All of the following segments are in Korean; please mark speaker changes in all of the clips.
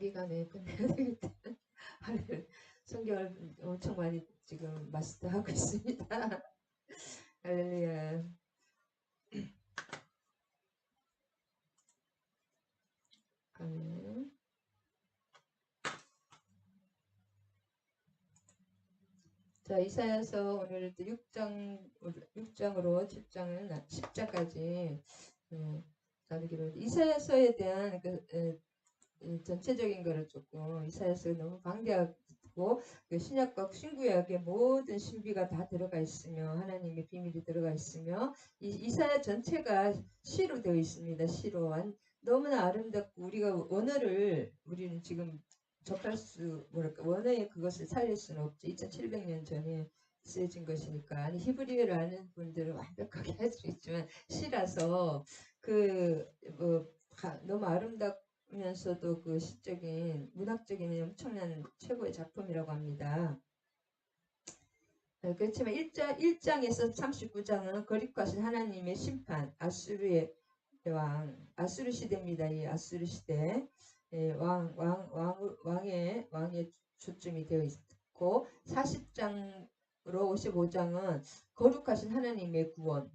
Speaker 1: 단기간에 끝내야 되겠다. 성경을 엄청 많이 지금 마스터하고 있습니다. 할렐루야. 아멘. 자, 이사야서 오늘 6장으로 10장까지 나누기로 이사야서에 대한 전체적인 거를 조금 이사야서가 너무 방대하고 신약과 신구약의 모든 신비가 다 들어가 있으며 하나님의 비밀이 들어가 있으며 이사야 전체가 시로 되어 있습니다. 시로 너무나 아름답고 우리가 우리는 지금 접할 수 원어의 그것을 살릴 수는 없지. 2700년 전에 쓰여진 것이니까. 아니 히브리어를 아는 분들은 완벽하게 할 수 있지만 시라서 너무 아름답면서도 그 시적인 문학적인 엄청난 최고의 작품이라고 합니다. 그렇지만 1장에서 39장은 거룩하신 하나님의 심판, 아수르의 왕, 아수르 시대입니다. 이 아수르 시대. 왕의 초점이 되어 있고 40장으로 55장은 거룩하신 하나님의 구원,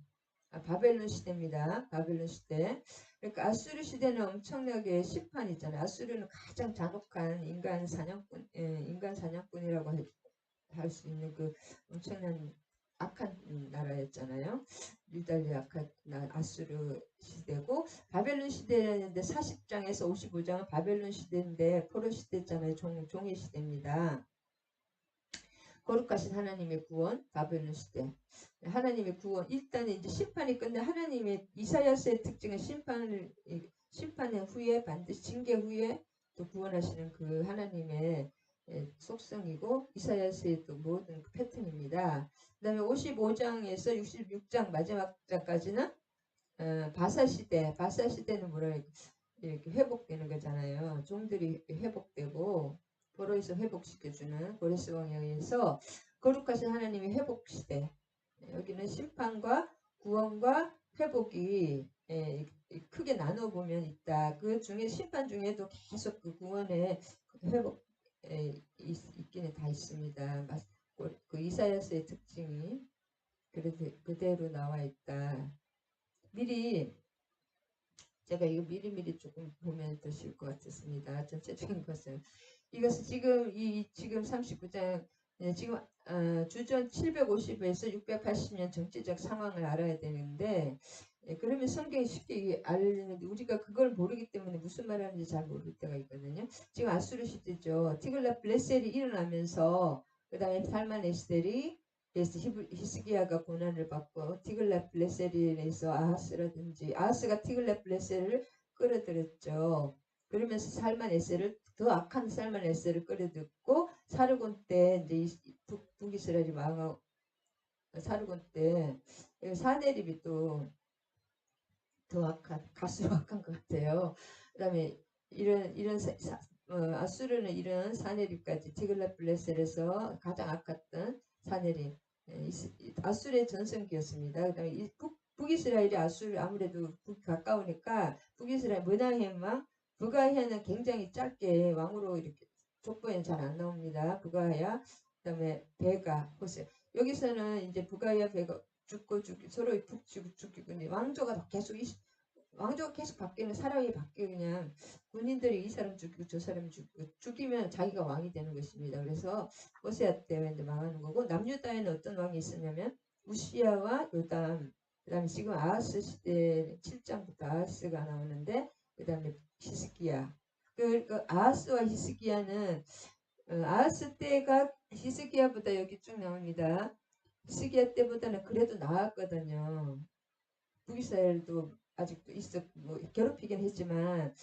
Speaker 1: 바벨론 시대입니다. 바벨론 시대. 그러니까 아수르 시대는 엄청나게 심판이잖아요. 아수르는 가장 잔혹한 인간 사냥꾼이라고 할 수 있는 그 엄청난 악한 나라였잖아요. 유달리 악한 아수르 시대고 바벨론 시대였는데 40장에서 55장은 바벨론 시대인데 포로 시대잖아요. 종의 시대입니다. 거룩하신 하나님의 구원, 바벨론 시대. 하나님의 구원. 일단은 이제 심판이 끝내 하나님의 이사야서의 특징은 심판의 후에 반드시 징계 후에 또 구원하시는 그 하나님의 속성이고 이사야서의 또 모든 그 패턴입니다. 그 다음에 55장에서 66장 마지막 장까지는 바사 시대는 뭐라 이렇게 회복되는 거잖아요. 종들이 회복되고 포로에서 회복시켜주는 고레스 왕에 의해서 거룩하신 하나님의 회복시대. 여기는 심판과 구원과 회복이 크게 나눠보면 있다. 그 중에 심판 중에도 계속 그 구원의 회복 있기는 다 있습니다. 그 이사야서의 특징이 그대로 나와 있다. 제가 이거 미리미리 조금 보면 더 쉬울 것 같습니다. 전체적인 것은 이것은 지금 39장 지금 주전 750에서 680년 정치적 상황을 알아야 되는데 그러면 성경이 쉽게 알리는데 우리가 그걸 모르기 때문에 무슨 말하는지 잘 모를 때가 있거든요. 지금 아수르 시대죠. 티글랏 블레셀이 일어나면서 그 다음에 살만 에스겔이 히스기야가 고난을 받고 티글랏 블레셀에서 아하스가 티글랏 블레셀을 끌어들였죠. 그러면서 살만 에셀을 더 악한 살만 에셀을 끌어들였고 사르곤 때 이제 북이스라엘이 망하고 사르곤 때 사네립이 또 더 악한 가수로 악한 것 같아요. 그다음에 아수르는 이런 사네립까지 티글랏 블레셀에서 가장 악했던 사네립 아수르의 전성기였습니다. 그다음에 북이스라엘이 아수르 아무래도 가까우니까 북이스라엘 므나헴 왕 부가야는 굉장히 짧게 왕으로 이렇게 족보에는 잘 안 나옵니다. 부가야 그다음에 베가 호세 여기서는 이제 부가야 베가 죽고 서로 푹 죽이고 왕조가 계속 바뀌는 사람이 바뀌고 그냥 군인들이 이 사람 죽이고 저 사람 죽이면 자기가 왕이 되는 것입니다. 그래서 호세아 때 망하는 거고 남유다에는 어떤 왕이 있었냐면 우시야와 요담 그다음에 지금 아하스 시대 7장부터 아하스가 나오는데 그다음에 히스기야 그 아하스와 히스기야는 아하스 때가 히스기야보다 여기 쭉 나옵니다. 히스기야 때보다는 그래도 나았거든요. 북이스라엘도 아직도 괴롭히긴 했지만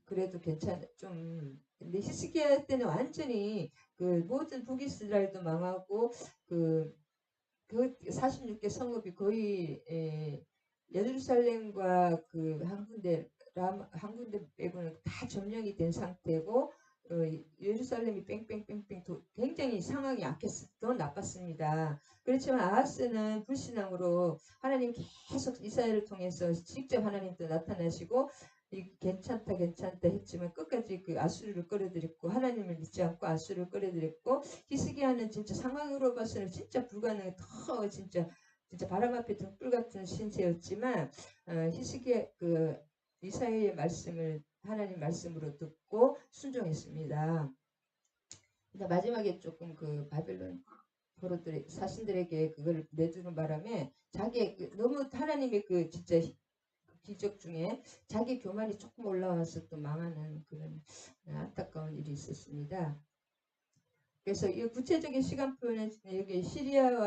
Speaker 1: 그래도 근데 히스기야 때는 완전히 그 모든 북이스라엘도 망하고 그 46개 성읍이 거의 예루살렘과 한 군데 빼고는 다 점령이 된 상태고 예루살렘이 뺑뺑뺑뺑 굉장히 상황이 더 나빴습니다. 그렇지만 아하스는 불신앙으로 하나님 계속 이사야를 통해서 직접 하나님도 나타나시고 괜찮다 괜찮다 했지만 끝까지 그 아수르를 끌어들였고 하나님을 믿지 않고 아수르를 끌어들였고 히스기야는 진짜 상황으로 봐서는 진짜 불가능해 더 진짜 바람 앞에 등불 같은 신세였지만 히스기야 그 이사야의 말씀을 하나님 말씀으로 듣고 순종했습니다. 근데 마지막에 조금 그 바벨론 포로들 사신들에게 그걸 내주는 바람에 자기 너무 하나님의 그 진짜 기적 중에 자기 교만이 조금 올라와서 또 망하는 그런 안타까운 일이 있었습니다. 그래서 이 구체적인 시간표는 여기 시리아,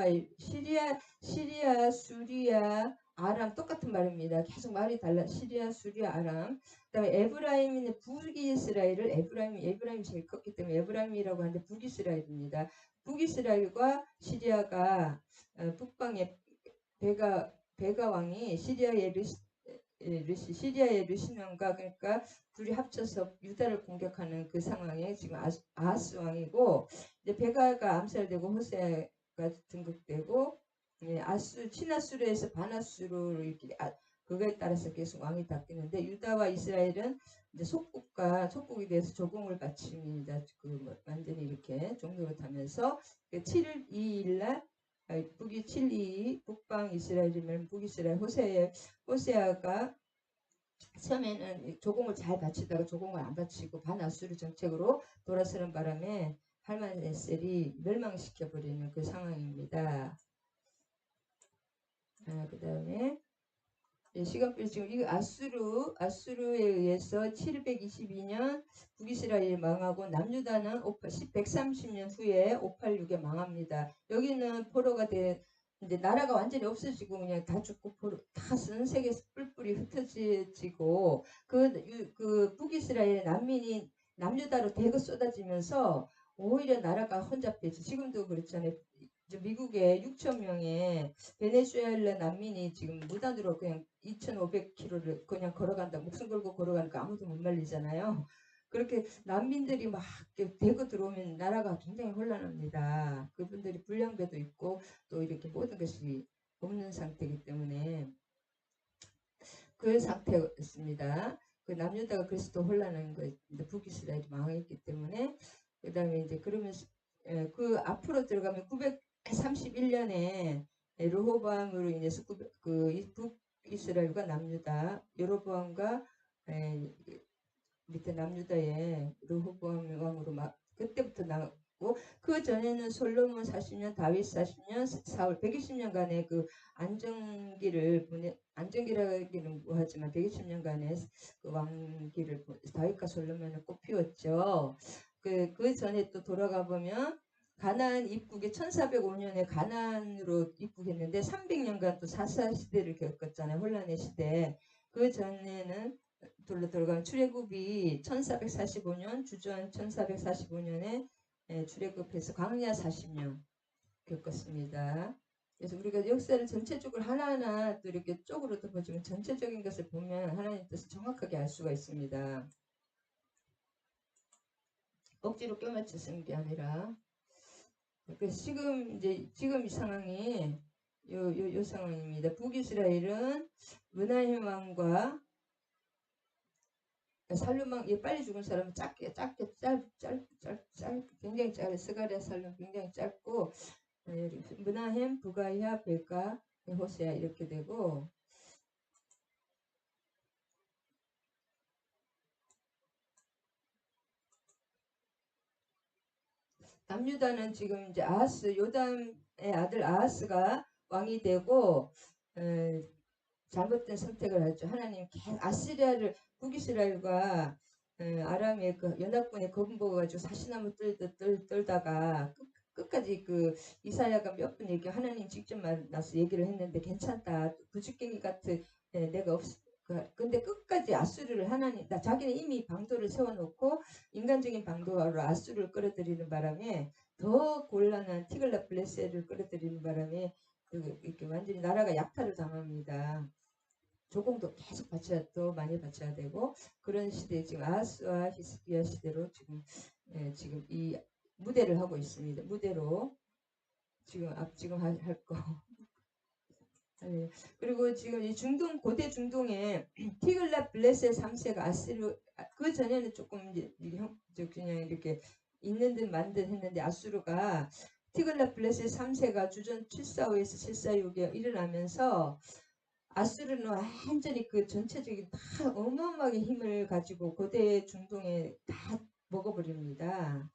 Speaker 1: 수리아, 아람 똑같은 말입니다. 계속 말이 달라. 시리아, 수리아, 아람. 그다음에 에브라임은 북이스라엘을 에브라임이 제일 컸기 때문에 에브라임이라고 하는데 북이스라엘입니다. 북이스라엘과 시리아가 북방에 베가 왕이 시리아의 르시면과 그러니까 둘이 합쳐서 유다를 공격하는 그 상황에 지금 아하스 왕이고 이제 베가가 암살되고 호세가 등극되고 친아수르에서 반아수르로 이렇게 그거에 따라서 계속 왕이 바뀌는데 유다와 이스라엘은 이제 속국이 돼서 조공을 바칩니다. 완전히 이렇게 종교를 타면서 7일 2일날 북이 7이 북방 이스라엘이면 북이스라엘 호세아가 처음에는 조공을 잘 바치다가 조공을 안 바치고 반아수르 정책으로 돌아서는 바람에 할만에셀이 멸망시켜버리는 그 상황입니다. 그 다음에 시간표 지금 이거 아수르에 의해서 722년 북이스라엘이 망하고 남유다는 130년 후에 586에 망합니다. 여기는 포로가 이제 나라가 완전히 없어지고 그냥 다 죽고 다 전 세계 뿔뿔이 흩어지고 그 북이스라엘 난민이 남유다로 대거 쏟아지면서 오히려 나라가 혼잡해지. 지금도 그렇잖아요. 미국에 6천 명의 베네수엘라 난민이 지금 무단으로 그냥 2,500km를 그냥 걸어간다. 목숨 걸고 걸어가니까 아무도 못 말리잖아요. 그렇게 난민들이 막 대거 들어오면 나라가 굉장히 혼란합니다. 그분들이 불량배도 있고 또 이렇게 모든 것이 없는 상태이기 때문에 그 상태였습니다. 그 남유다가 그래서 또 혼란한 거 북이스라엘이 망했기 때문에 그 다음에 이제 그러면서 그 앞으로 들어가면 931년에 르호보암으로 인해서 그 북이스라엘과 남유다 여로보암과 밑에 남유다의 르호보암 왕으로 막 그때부터 나왔고 그 전에는 솔로몬 40년, 다윗 40년, 사울 120년간의 그 안정기라기는 뭐하지만 120년간의 그 왕기를 다윗과 솔로몬을 꼽히었죠. 그 전에 또 돌아가 보면 가나안 입국이 1405년에 가나안으로 입국했는데 300년간 또 사사 시대를 겪었잖아요. 혼란의 시대. 그 전에는 돌아가면 출애굽이 1445년 주전 1445년에 출애굽해서 광야 40년 겪었습니다. 그래서 우리가 역사를 전체적으로 하나하나 또 이렇게 쪽으로도 보지만 전체적인 것을 보면 하나님 뜻을 정확하게 알 수가 있습니다. 억지로 껴맞춰 쓰는 게 아니라 그래서 지금 이 상황이 요 상황입니다. 북이스라엘은 문하임 왕과 살룸왕 빨리 죽은 사람은 짧게 굉장히 짧아 스가랴 살룸 굉장히 짧고 문하햄 부가야 베가 호세아 이렇게 되고 남유다는 지금 이제 요담의 아들 아하스가 왕이 되고 잘못된 선택을 했죠. 하나님 아시리아를 북이스라엘과 아람의 그 연합군에 겁먹어가지고 사시나무 떨다가 끝까지 그 이사야가 몇 번 얘기 하나님 직접 만나서 얘기를 했는데 괜찮다 부죽갱이 같은 내가 근데 끝까지 아수르를 하나님 자기는 이미 방도를 세워놓고 인간적인 방도로 아수르를 끌어들이는 바람에 더 곤란한 티글라플레세를 끌어들이는 바람에 이렇게 완전히 나라가 약탈을 당합니다. 조공도 계속 더 많이 바쳐야 되고 그런 시대에 지금 아하스와 히스기야 시대로 지금 이 무대를 하고 있습니다. 무대로 지금 할 거. 네. 그리고 지금 이 중동 고대 중동에 티글랏 블레셋 3세가 아수르 그 전에는 조금 이제 그냥 이렇게 있는 듯 만 듯 했는데 아수르가 티글랏 블레셋 3세가 주전 745에서 746에 일어나면서 아수르는 완전히 그 전체적인 다 어마어마하게 힘을 가지고 고대 중동에 다 먹어버립니다.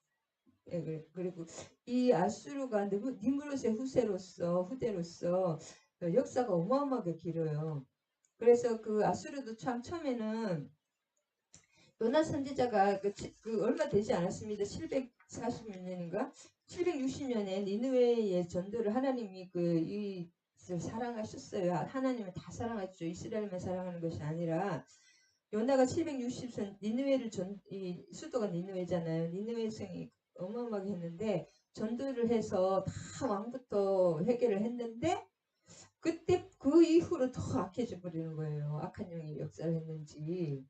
Speaker 1: 예, 그리고 이 아수르가 니무롯의 후대로서 역사가 어마어마하게 길어요. 그래서 그 아수르도 참 처음에는 요나 선지자가 그 얼마 되지 않았습니다. 740년인가 760년에 니느웨의 전도를 하나님이 이 사랑하셨어요. 하나님은 다 사랑하죠. 이스라엘만 사랑하는 것이 아니라 요나가 760년 이 수도가 니느웨잖아요. 니느웨 성이 어마어마하게 했는데 전도를 해서 다 왕부터 회개를 했는데 그때 그 이후로 더 악해져 버리는 거예요. 악한 영이 역사를 했는지.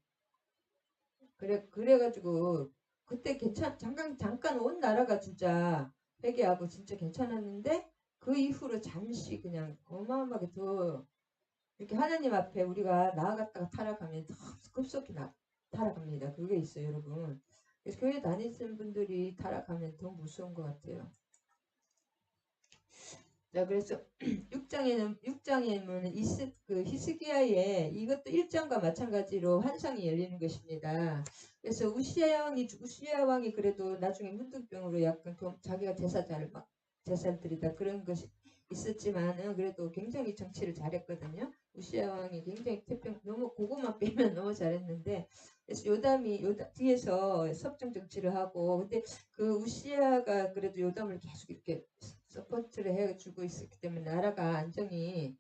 Speaker 1: 그래가지고 그때 잠깐 온 나라가 진짜 회개하고 진짜 괜찮았는데 그 이후로 잠시 그냥 어마어마하게 더 이렇게 하나님 앞에 우리가 나아갔다가 타락하면 더 급속히 타락합니다. 그게 있어요, 여러분. 그래서 교회 다니시는 분들이 타락하면 더 무서운 것 같아요. 자, 그래서 6장에는 히스기야의 이것도 1장과 마찬가지로 환상이 열리는 것입니다. 그래서 우시야 왕이 그래도 나중에 문둥병으로 약간 자기가 제사를 드리다 그런 것이 있었지만은 그래도 굉장히 정치를 잘했거든요. 우시야 왕이 굉장히 너무 그것만 빼면 너무 잘했는데 그래서 요담이 뒤에서 섭정 정치를 하고 근데 그 우시야가 그래도 요담을 계속 이렇게 서포트를 해주고 있었기 때문에 나라가 안정이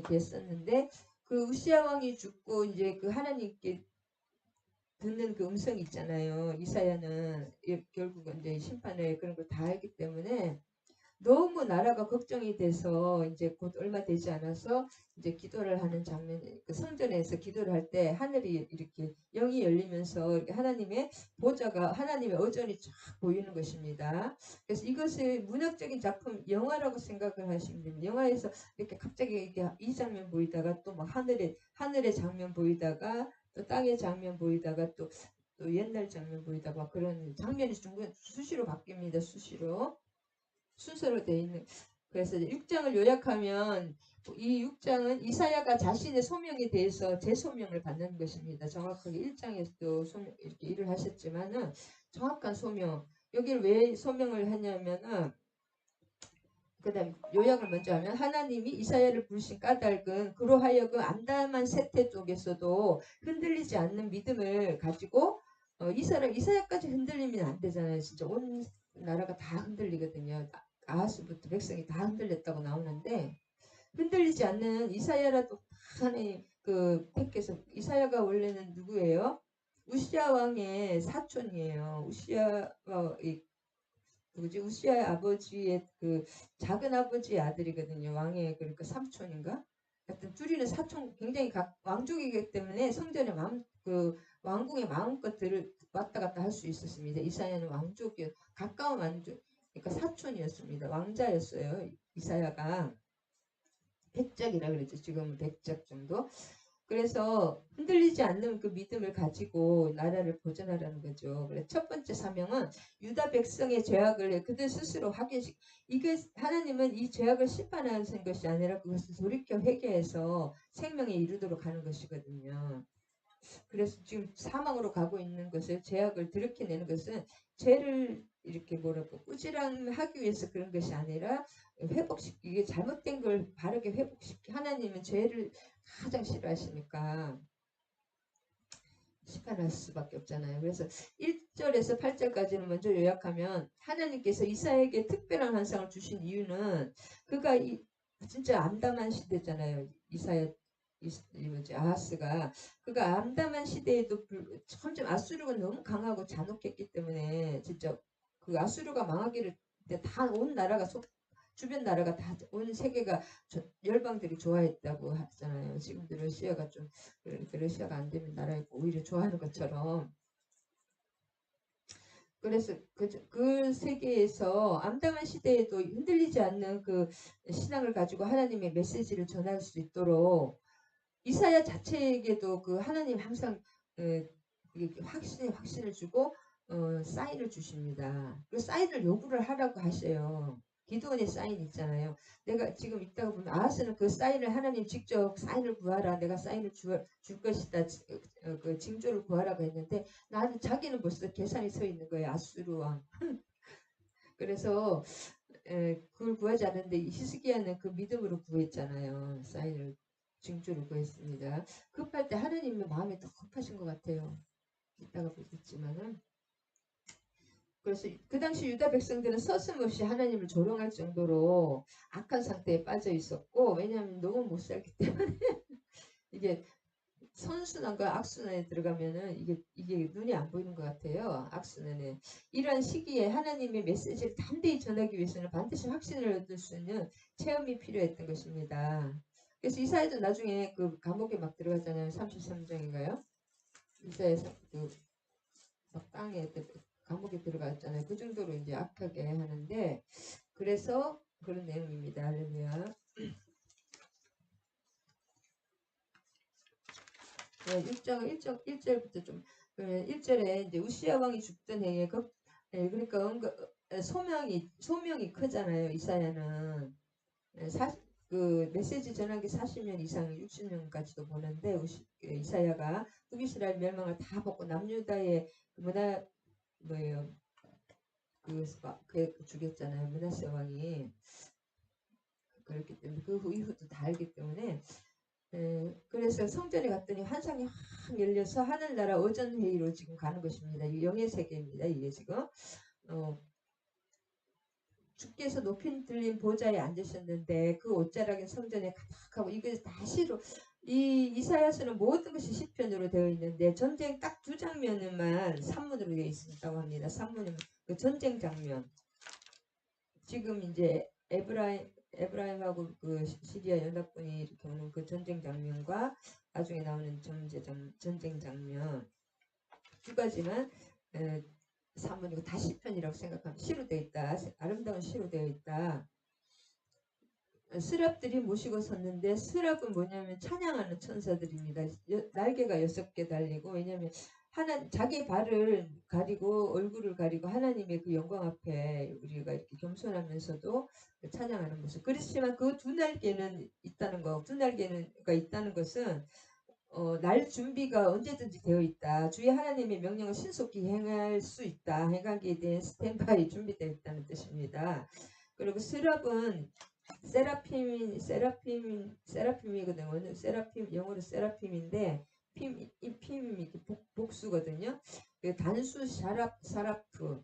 Speaker 1: 됐었는데 그 우시야 왕이 죽고 이제 그 하나님께 듣는 그 음성이 있잖아요. 이사야는 결국은 이제 심판을 그런 걸 다 했기 때문에 너무 나라가 걱정이 돼서 이제 곧 얼마 되지 않아서 이제 기도를 하는 장면, 그 성전에서 기도를 할 때 하늘이 이렇게 영이 열리면서 이렇게 하나님의 어전이 쫙 보이는 것입니다. 그래서 이것을 문학적인 작품, 영화라고 생각을 하시면 됩니다. 영화에서 이렇게 갑자기 이렇게 이 장면 보이다가 또 막 하늘의 장면 보이다가 또 땅의 장면 보이다가 또 옛날 장면 보이다가 그런 장면이 수시로 바뀝니다. 수시로. 순서로 되어 있는 그래서 6장을 요약하면 이 6장은 이사야가 자신의 소명에 대해서 재소명을 받는 것입니다. 정확하게 1장에서도 이렇게 일을 하셨지만은 정확한 소명 여기를 왜 소명을 하냐면은 그다음 요약을 먼저 하면 하나님이 이사야를 부르신 까닭은 그로 하여금 암담한 세태 쪽에서도 흔들리지 않는 믿음을 가지고 이사야까지 흔들리면 안 되잖아요. 진짜 온 나라가 다 흔들리거든요. 아하스부터 백성이 다 흔들렸다고 나오는데 흔들리지 않는 이사야라도 하나님 택해서 이사야가 원래는 누구예요? 우시야 왕의 사촌이에요. 우시야의 아버지의 그 작은 아버지의 아들이거든요. 왕의 그러니까 삼촌인가? 하여튼 둘이는 사촌 굉장히 왕족이기 때문에 성전에 왕궁에 마음껏 왔다 갔다 할 수 있었습니다. 이사야는 가까운 왕족 그러니까 사촌이었습니다. 왕자였어요. 이사야가 백작이라 그랬죠. 지금은 백작 정도. 그래서 흔들리지 않는 그 믿음을 가지고 나라를 보존하라는 거죠. 그래서 첫 번째 사명은 유다 백성의 죄악을 그들 스스로 이게 하나님은 이 죄악을 심판하는 것이 아니라 그것을 돌이켜 회개해서 생명에 이르도록 하는 것이거든요. 그래서 지금 사망으로 가고 있는 것을 죄악을 들이켜내는 것은 죄를 이렇게 꾸지람하기 위해서 그런 것이 아니라 이게 잘못된 걸 바르게 하나님은 죄를 가장 싫어하시니까 심판할 수밖에 없잖아요. 그래서 1절에서 8절까지는 먼저 요약하면 하나님께서 이사야에게 특별한 환상을 주신 이유는 그가 진짜 암담한 시대잖아요. 아하스가 그가 암담한 시대에도 점점 아수르가 너무 강하고 잔혹했기 때문에 진짜 그 아수르가 망하기를 다 온 나라가 주변 나라가 다 온 세계가 열방들이 좋아했다고 하잖아요. 지금도 러시아가 러시아가 안 되면 나라에 오히려 좋아하는 것처럼 그래서 그 세계에서 암담한 시대에도 흔들리지 않는 그 신앙을 가지고 하나님의 메시지를 전할 수 있도록 이사야 자체에게도 그 하나님 항상 확신을 주고 사인을 주십니다. 그 사인을 요구를 하라고 하셔요. 기도원의 사인 있잖아요. 내가 지금 있다가 보면 아하스는 그 사인을 하나님 직접 사인을 구하라. 내가 사인을 줄 것이다. 그 징조를 구하라고 했는데 나는 자기는 벌써 계산이 서 있는 거예요. 아수르 왕. 그래서 그걸 구하지 않았는데 히스기야는 그 믿음으로 구했잖아요. 사인을 징조를 구했습니다. 급할 때 하나님의 마음이 더 급하신 것 같아요. 이따가 보겠지만은 그래서 그 당시 유다 백성들은 서슴없이 하나님을 조롱할 정도로 악한 상태에 빠져 있었고 왜냐하면 너무 못 살기 때문에 이게 선순환과 악순환에 들어가면은 이게 눈이 안 보이는 것 같아요. 악순환에 이러한 시기에 하나님의 메시지를 담대히 전하기 위해서는 반드시 확신을 얻을 수 있는 체험이 필요했던 것입니다. 그래서 이사야도 나중에 그 감옥에 막 들어갔잖아요. 33장인가요? 이사야 그막 땅에 감옥에 들어갔잖아요. 그 정도로 이제 악하게 하는데 그래서 그런 내용입니다. 할렐루야. 6장 1절부터 좀 1절에 이제 우시야 왕이 죽던 해에 그러니까 소명이 크잖아요. 이사야는 그 메시지 전하기 40년 이상 60년까지도 보는데 이사야가 북이스라엘 멸망을 다 보고 남유다의 그 문화 뭐예요 그 죽였잖아요. 므낫세 왕이 그렇기 때문에 그 이후도 다 알기 때문에 그래서 성전에 갔더니 환상이 확 열려서 하늘나라 어전회의로 지금 가는 것입니다. 이 영의 세계입니다. 이게 지금 주께서 높이 들린 보좌에 앉으셨는데 그 옷자락인 성전에 가득하고 이게 다 시로 이 이사야서는 모든 것이 시편으로 되어 있는데 전쟁 딱 두 장면만 산문으로 되어 있다고 합니다. 산문은 그 전쟁 장면. 지금 이제 에브라임하고 그 시리아 연합군이 이렇게 오는 그 전쟁 장면과 나중에 나오는 전쟁 장면 두 가지만 사문이고 다 시편이라고 생각하면 시로 되어 있다. 아름다운 시로 되어 있다. 스랍들이 모시고 섰는데 스랍은 뭐냐면 찬양하는 천사들입니다. 날개가 6개 달리고 왜냐하면 자기 발을 가리고 얼굴을 가리고 하나님의 그 영광 앞에 우리가 이렇게 겸손하면서도 찬양하는 모습. 그렇지만 그 두 날개는 있다는 거, 두 날개가 있다는 것은 날 준비가 언제든지 되어 있다. 주의 하나님의 명령을 신속히 행할 수 있다. 행하기에 대한 스탠바이 준비되어 있다는 뜻입니다. 그리고 스랍은 세라핌이거든요. 세라핌 영어로 세라핌인데 핌이 복수거든요. 그 단수 사라프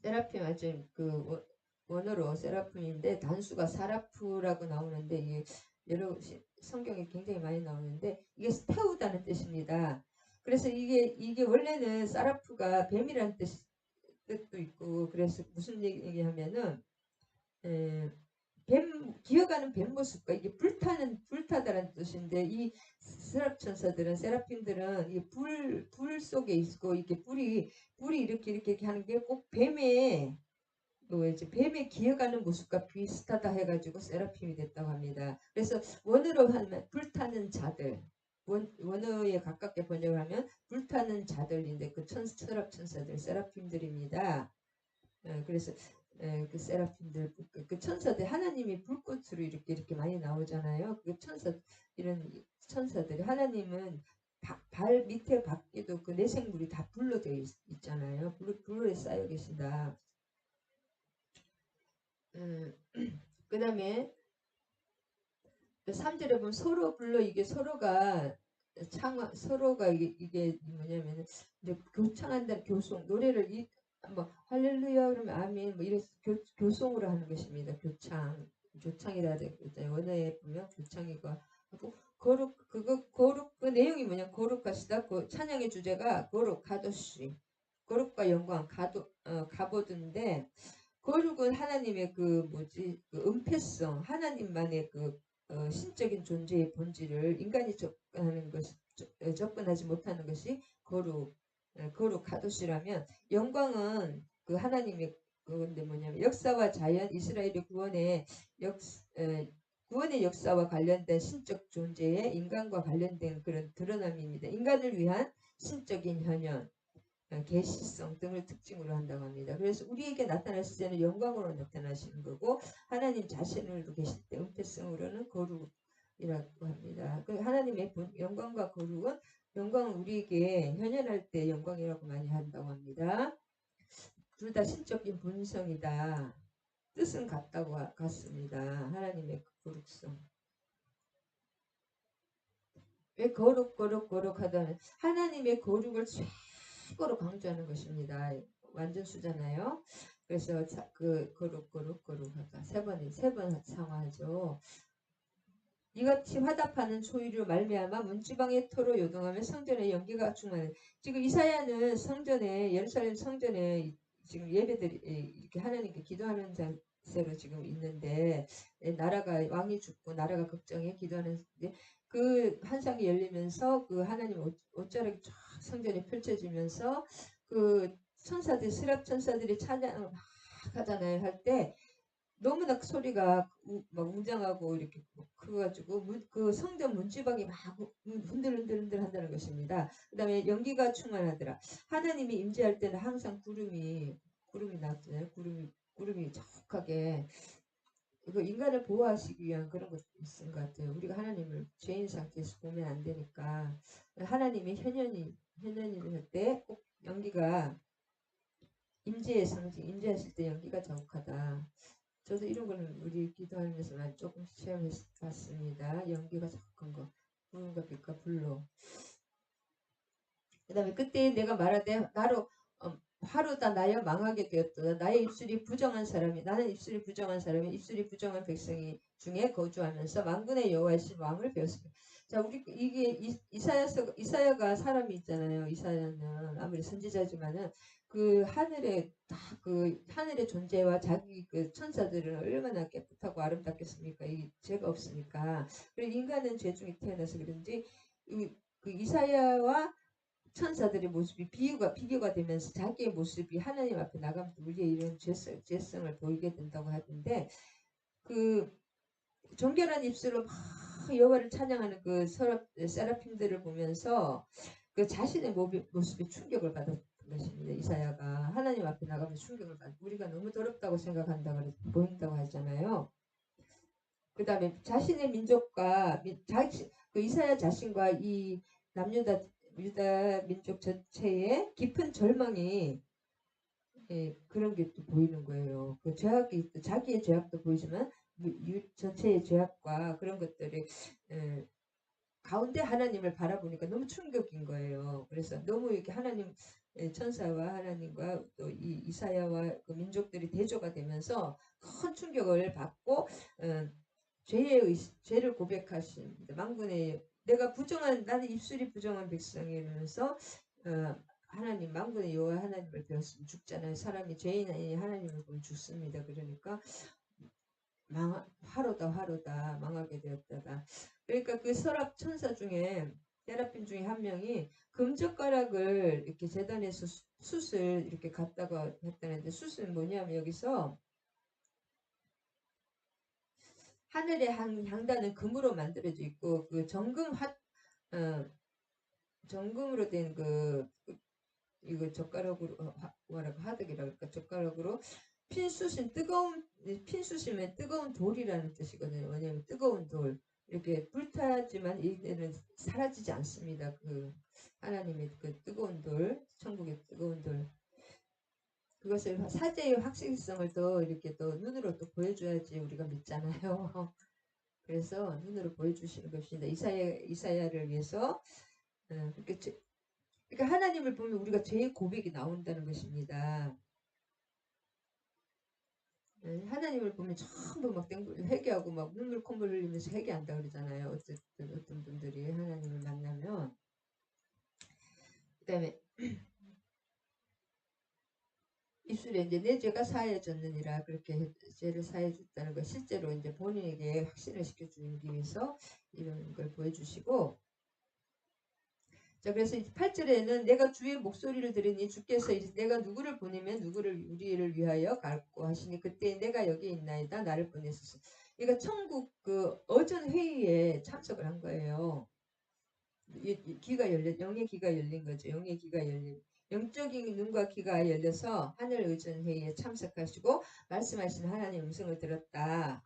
Speaker 1: 세라핌 아주 그 원어로 세라핌인데 단수가 사라프라고 나오는데 이게 여러 성경에 굉장히 많이 나오는데 이게 태우다는 뜻입니다. 그래서 이게 원래는 사라프가 뱀이라는 뜻도 있고 그래서 무슨 얘기하면은 기어가는 뱀 모습과 이게 불타다라는 뜻인데 이 스랍 천사들은 세라핌들은 불 속에 있고 이렇게 불이 이렇게 하는 게 꼭 뱀의 기어가는 모습과 비슷하다 해가지고 세라핌이 됐다고 합니다. 그래서 원어로 하면 불타는 자들 원어에 가깝게 번역을 하면 불타는 자들인데 그 스랍 천사들 세라핌들입니다. 그래서 그 세라핌들 그 천사들 하나님이 불꽃으로 이렇게 많이 나오잖아요. 그 이런 천사들이 하나님은 발 밑에 밖에도 그 내생물이 다 불로 되어 있잖아요. 불로에 쌓여 계신다. 그 다음에 3절에 보면 서로 불러 이게 서로가 이게 뭐냐면 이제 교창한다는 교송 노래를 뭐 할렐루야 그러면 아멘 뭐 이래서 교송으로 하는 것입니다. 교창이라 되잖아요. 원어에 보면 교창이고 하고 거룩 그 내용이 뭐냐 거룩하시다. 그 찬양의 주제가 거룩 가도시 거룩과 영광 가보드인데 거룩은 하나님의 그 은폐성 하나님만의 신적인 존재의 본질을 인간이 접근하지 못하는 것이 거룩 거룩 카도시라면 영광은 그 하나님의 그건데 뭐냐면 역사와 자연 이스라엘의 구원의 역사와 관련된 신적 존재의 인간과 관련된 그런 드러남입니다. 인간을 위한 신적인 현현, 계시성 등을 특징으로 한다고 합니다. 그래서 우리에게 나타나실 때는 영광으로 나타나시는 거고 하나님 자신으로 계실 때 은폐성으로는 거룩이라고 합니다. 그 하나님의 영광과 거룩은 영광은 우리에게 현현할 때 영광이라고 많이 한다고 합니다. 둘 다 신적인 본성이다. 뜻은 같습니다. 하나님의 거룩성. 왜 거룩 하다는 하나님의 거룩을 최고로 강조하는 것입니다. 완전수잖아요. 그래서 그 거룩 하다 세 번 상하죠. 이같이 화답하는 소유로 말미암아 문지방의 토로 요동하며 성전의 연기가 충만해. 지금 이사야는 성전에 예루살렘 성전에 지금 예배들이 이렇게 하나님께 기도하는 자세로 지금 있는데 나라가 왕이 죽고 나라가 걱정해 기도하는데 그 환상이 열리면서 그 하나님 옷자락이 쫙 성전에 펼쳐지면서 그 천사들 스랍 천사들이 찬양을 막 하잖아요. 할 때 너무나 그 소리가 막 웅장하고 이렇게 커가지고 그 성전 문지방이 막 흔들흔들 한다는 것입니다. 그 다음에 연기가 충만하더라. 하나님이 임재할 때는 항상 구름이 나왔잖아요. 구름이 촉하게 그 인간을 보호하시기 위한 그런 것도 있은 것 같아요. 우리가 하나님을 죄인 상태에서 보면 안 되니까 하나님이 현현이 할 때 꼭 연기가 임재의 상징, 임재하실 때 연기가 자욱하다. 저도 이런 거는 우리 기도하면서 조금씩 체험해 봤습니다. 연기가 자욱한 거, 구름과 빛과 불로. 그 다음에 그때 내가 말하되 나로 화로다 나여 망하게 되었도다. 나의 입술이 부정한 사람이 나는 입술이 부정한 사람이 입술이 부정한 백성이 중에 거주하면서 만군의 여호와이신 왕을 배웠습니다. 자, 우리 이게 이사야가 사람이 있잖아요. 이사야는 아무리 선지자지만은 그 하늘의 그 하늘의 존재와 자기 그 천사들은 얼마나 깨끗하고 아름답겠습니까? 이 죄가 없으니까. 그리고 인간은 죄 중에 태어나서 그런지 그 이사야와 천사들의 모습이 비교가 되면서 자기의 모습이 하나님 앞에 나가면서 우리의 이런 죄성을 보이게 된다고 하던데 그 정결한 입술로 막 여호와를 찬양하는 그 세라핌들을 보면서 그 자신의 모습에 충격을 받았던 것입니다. 이사야가 하나님 앞에 나가면서 충격을 우리가 너무 더럽다고 생각한다고 보인다고 하잖아요. 그 다음에 자신의 민족과 그 이사야 자신과 이 유다 민족 전체에 깊은 절망이 그런 게 또 보이는 거예요. 그 죄악이 자기의 죄악도 보이지만 전체의 죄악과 그런 것들이 가운데 하나님을 바라보니까 너무 충격인 거예요. 그래서 너무 이렇게 하나님 천사와 하나님과 또 이 이사야와 그 민족들이 대조가 되면서 큰 충격을 받고 죄를 고백하신 만군의 나는 입술이 부정한 백성이면서 하나님 만군의 여호와 하나님을 배웠으면 죽잖아요. 사람이 죄인 아니 하나님을 보면 죽습니다. 그러니까 화로다 망하게 되었다가 그러니까 그 서랍 천사 중에 세라핌 중에 한 명이 금젓가락을 이렇게 제단에서 숯을 이렇게 갖다가 했다는데 숯은 뭐냐면 여기서 하늘의 향단은 금으로 만들어져 있고 그 정금으로 된 이거 젓가락으로 뭐라고 하득이라고 그럴까 젓가락으로 핀수시면 뜨거운 돌이라는 뜻이거든요. 왜냐하면 뜨거운 돌 이렇게 불타지만 이들은 사라지지 않습니다. 그 하나님의 그 뜨거운 돌, 천국의 뜨거운 돌. 그것을 사제의 확실성을 또 이렇게 또 눈으로 또 보여줘야지 우리가 믿잖아요. 그래서 눈으로 보여주시는 것입니다. 이사야를 위해서 그러니까 하나님을 보면 우리가 죄의 고백이 나온다는 것입니다. 하나님을 보면 전부 막 회개하고 막 눈물 콧물 흘리면서 회개한다 그러잖아요. 어떤 분들이 하나님을 만나면 그다음에 입술에 이제 내 죄가 사해졌느니라 그렇게 죄를 사해줬다는 거 실제로 이제 본인에게 확신을 시켜주기 위해서 이런 걸 보여주시고 자, 그래서 8절에는 내가 주의 목소리를 들으니 주께서 내가 누구를 보내면 누구를 우리를 위하여 갈고 하시니 그때 내가 여기 있나이다 나를 보내소서. 그러니까 천국 그 어전 회의에 참석을 한 거예요. 귀가 열려 영의 귀가 열린 거죠. 영의 귀가 열린 영적인 눈과 귀가 열려서 하늘 의전 회의에 참석하시고 말씀하신 하나님 음성을 들었다.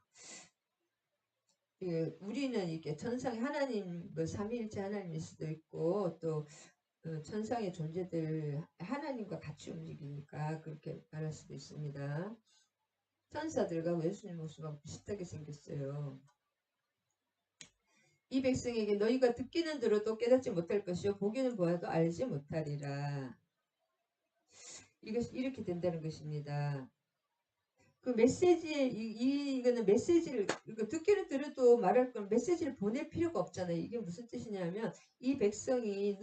Speaker 1: 우리는 이게 천상의 하나님, 뭐 삼위일체 하나님일 수도 있고 또 천상의 존재들 하나님과 같이 움직이니까 그렇게 말할 수도 있습니다. 천사들과 예수님 모습하고 비슷하게 생겼어요. 이 백성에게 너희가 듣기는 들어도 깨닫지 못할 것이요 보기는 보아도 알지 못하리라. 이렇게 된다는 것입니다. 그 메시지에 이거는 메시지를 이거 듣기는 들어도 말할 건 메시지를 보낼 필요가 없잖아요. 이게 무슨 뜻이냐면 이 백성이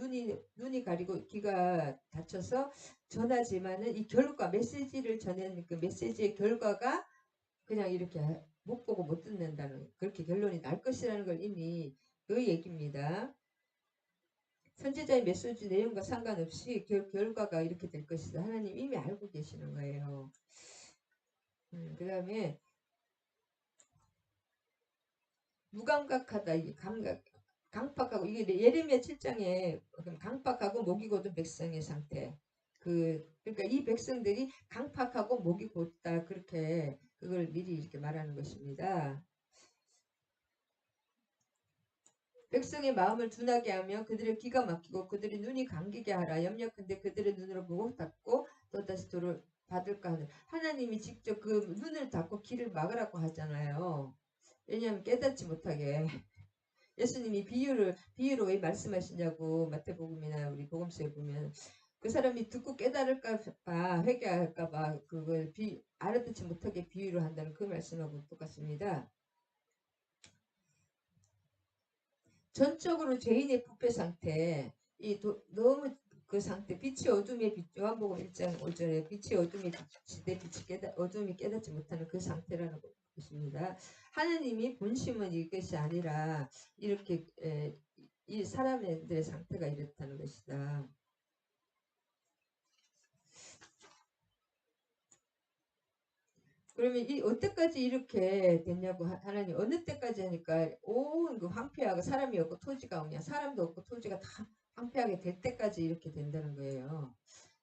Speaker 1: 눈이 가리고 귀가 닫혀서 전하지만은 이 결과 메시지를 전하는 그 메시지의 결과가 그냥 이렇게 못 보고 못 듣는다는 그렇게 결론이 날 것이라는 걸 이미 그 얘기입니다. 선지자의 메시지 내용과 상관없이 결과가 이렇게 될 것이다. 하나님 이미 알고 계시는 거예요. 그 다음에 무감각하다 이게 강팍하고 이게 예레미야 7장에 강팍하고 목이 곧은 백성의 상태 그러니까 이 백성들이 강팍하고 목이 곧다 그렇게 그걸 미리 이렇게 말하는 것입니다. 백성의 마음을 둔하게 하며 그들의 귀가 막히고 그들의 눈이 감기게 하라. 염려컨대 그들의 눈으로 보고 닫고 또다시 도를 받을까 하는 하나님이 직접 그 눈을 닫고 귀를 막으라고 하잖아요. 왜냐하면 깨닫지 못하게 예수님이 비유로 왜 말씀하시냐고 마태복음이나 우리 복음서에 보면 그 사람이 듣고 깨달을까봐 회개할까봐 그걸 알아듣지 못하게 비유를 한다는 그 말씀하고 똑같습니다. 전적으로 죄인의 부패 상태, 너무 그 상태, 빛이 어둠의 빛, 요한복음 1장 5절에 빛이 어둠의 빛이 어둠이 깨닫지 못하는 그 상태라는 것입니다. 하나님이 본심은 이것이 아니라 이렇게 이 사람들의 상태가 이렇다는 것이다. 그러면 어때까지 이렇게 됐냐고 하나님 어느 때까지 하니까 온 그 황폐하고 사람이 없고 토지가 없냐 사람도 없고 토지가 다 황폐하게 될 때까지 이렇게 된다는 거예요.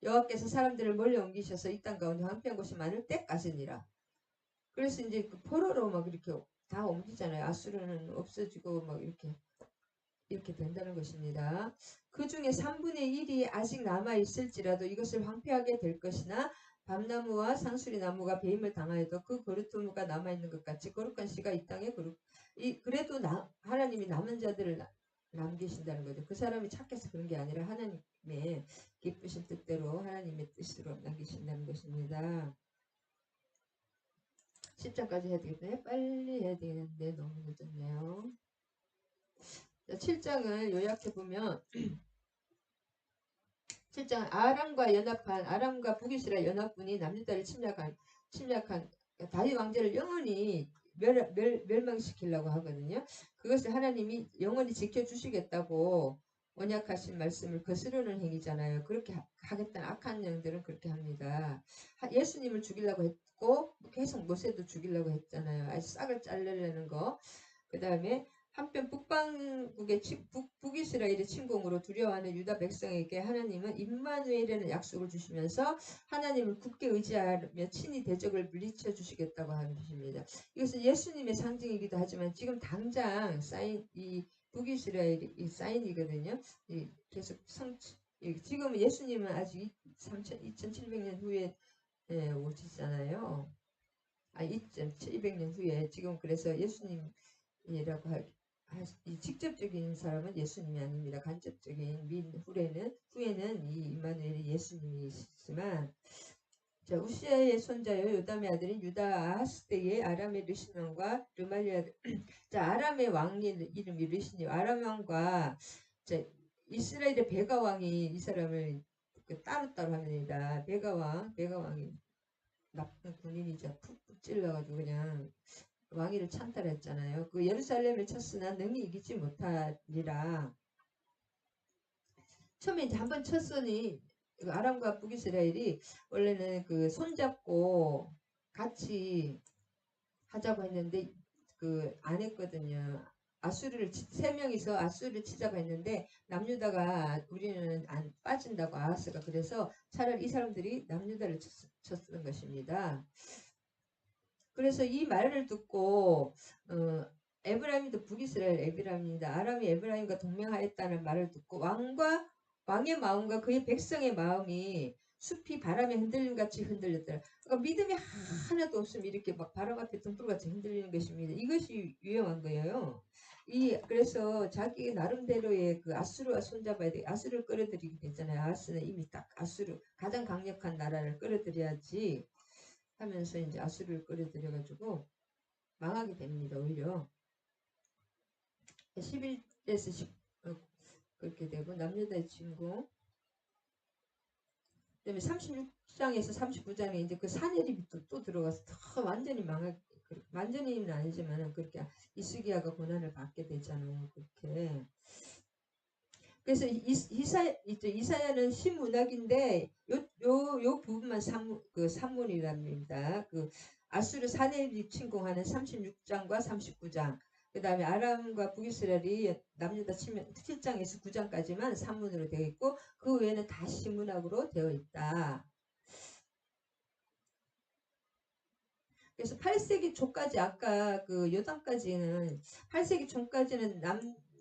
Speaker 1: 여호와께서 사람들을 멀리 옮기셔서 이 땅 가운데 황폐한 곳이 많을 때까지니라. 그래서 이제 그 포로로 막 이렇게 다 옮기잖아요. 아수르는 없어지고 막 이렇게 된다는 것입니다. 그 중에 3분의 1이 아직 남아 있을지라도 이것을 황폐하게 될 것이나 밤나무와 상수리 나무가 배임을 당하여도 그 거룩토무가 남아 있는 것 같이 거룩한 씨가 이 땅에 그래도 하나님이 남은 자들을 남기신다는 거죠. 그 사람이 착해서 그런 게 아니라 하나님의 기쁘신 뜻대로 하나님의 뜻으로 남기신다는 것입니다. 10장까지 해야 되겠네. 빨리 해야 되는데 너무 늦었네요. 7장을 요약해보면 7장 아람과 북이스라엘 연합군이 남유다를 침략한 다윗 왕제를 영원히 멸망시키려고 하거든요. 그것을 하나님이 영원히 지켜주시겠다고 언약하신 말씀을 거스르는 행위잖아요. 그렇게 하겠다는 악한 영들은 그렇게 합니다. 예수님을 죽이려고 했고 계속 모세도 죽이려고 했잖아요. 아주 싹을 자르려는 거. 그 다음에 한편 북방국의 북이스라엘의 침공으로 두려워하는 유다 백성에게 하나님은 임마누엘이라는 약속을 주시면서 하나님을 굳게 의지하며 친히 대적을 물리쳐 주시겠다고 하는 것입니다. 이것은 예수님의 상징이기도 하지만 지금 당장 이 북이스라엘이 사인이거든요. 계속 지금은 예수님은 아직 2700년 후에 오시잖아요. 2700년 후에 지금 그래서 예수님이라고 이 직접적인 사람은 예수님이 아닙니다. 간접적인 후에는 이 임마누엘이 예수님이시지만 자 우시아의 손자요 요담의 아들인 유다 아하스 때의 아람의 르시논과 르말리아 자 아람의 왕 이름이 르시니 아람 왕과 자 이스라엘의 베가 왕이 이 사람을 따로따로 합니다. 베가 왕이 나쁜 군인이자 푹푹 찔러가지고 그냥 왕위를 찬탈했잖아요. 그 예루살렘을 쳤으나 능히 이기지 못하리라. 처음에 이제 한번 쳤으니 그 아람과 북이스라엘이 원래는 그 손잡고 같이 하자고 했는데 그 안 했거든요. 아수르를 세 명이서 아수르를 치자고 했는데 남유다가 우리는 안 빠진다고 아하스가 그래서 차라리 이 사람들이 남유다를 쳤던 것입니다. 그래서 이 말을 듣고 에브라임도 북이스라엘 에브라임입니다. 아람이 에브라임과 동맹하였다는 말을 듣고 왕의 마음과 그의 백성의 마음이 숲이 바람에 흔들림 같이 흔들렸더라. 그러니까 믿음이 하나도 없으면 이렇게 막 바람 앞에 등불같이 흔들리는 것입니다. 이것이 위험한 거예요. 그래서 자기 나름대로의 그 아수르와 손잡아야 돼. 아수르를 끌어들이게 되잖아요. 아하스는 이미 딱 아수르 가장 강력한 나라를 끌어들여야지 하면서 이제 아수르를 끌어들여가지고 망하게 됩니다. 오히려 11에서 10 그렇게 되고 남유다의 진공 그다음에 36장에서 39장에 이제 그 사내립이 또 들어가서 더 완전히 완전히는 아니지만 그렇게 이스기야가 고난을 받게 되잖아요. 그렇게 그래서 이사야는 시문학인데 요 부분만 산문이랍니다. 그 아수르 사내립 침공하는 36장과 39장 그 다음에 아람과 북이스라엘이 남유다 치면 7장에서 9장까지만 산문으로 되어 있고 그 외에는 다 시문학으로 되어 있다. 그래서 8세기 초까지 아까 그 요단까지는 8세기 초까지는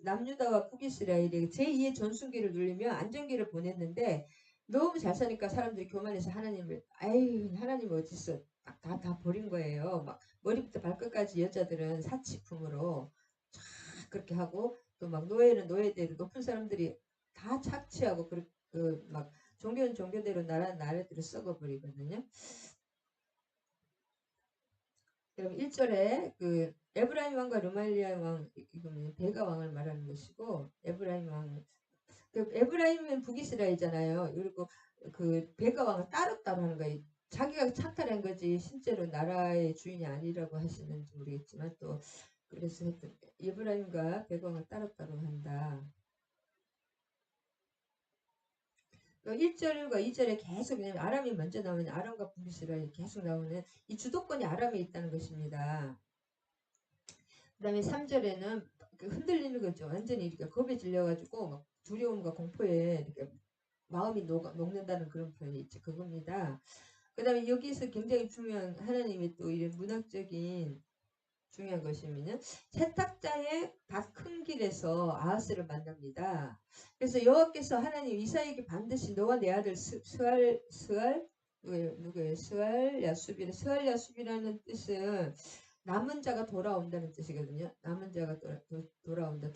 Speaker 1: 남유다와 북이스라엘이 제2의 전순기를 누리며 안정기를 보냈는데 너무 잘 사니까 사람들이 교만해서 하나님을 하나님 어딨어 다 버린 거예요. 막 머리부터 발끝까지 여자들은 사치품으로 쫙 그렇게 하고 또 막 노예는 노예대로 높은 사람들이 다 착취하고 막 종교는 종교대로 나라대로 썩어버리거든요. 그럼 1절에 그 에브라임 왕과 르말리아 왕 이거는 베가 왕을 말하는 것이고 에브라임 왕 그 에브라임은 북이스라엘이잖아요. 그리고 그 베가 왕은 따로따로 하는 거예요. 자기가 착탈한 거지 실제로 나라의 주인이 아니라고 하시는지 모르겠지만 또 그래서 에브라임과 베가 왕을 따로따로 한다. 1절과 2절에 계속 아람이 먼저 나오는 아람과 북이스라엘이 계속 나오는 이 주도권이 아람에 있다는 것입니다. 그 다음에 3절에는 흔들리는 거죠. 완전히 이렇게 겁에 질려가지고 막 두려움과 공포에 이렇게 마음이 녹는다는 그런 표현이 있죠. 그겁니다. 그 다음에 여기서 굉장히 중요한 하나님의 또 이런 문학적인 중요한 것이면은 세탁자의 밭 큰 길에서 아하스를 만납니다. 그래서 여호와께서 하나님 이사에게 반드시 너와 내 아들 스알 누구예요? 스알 야숲이라는 뜻은 남은 자가 돌아온다는 뜻이거든요. 남은 자가 돌아온다.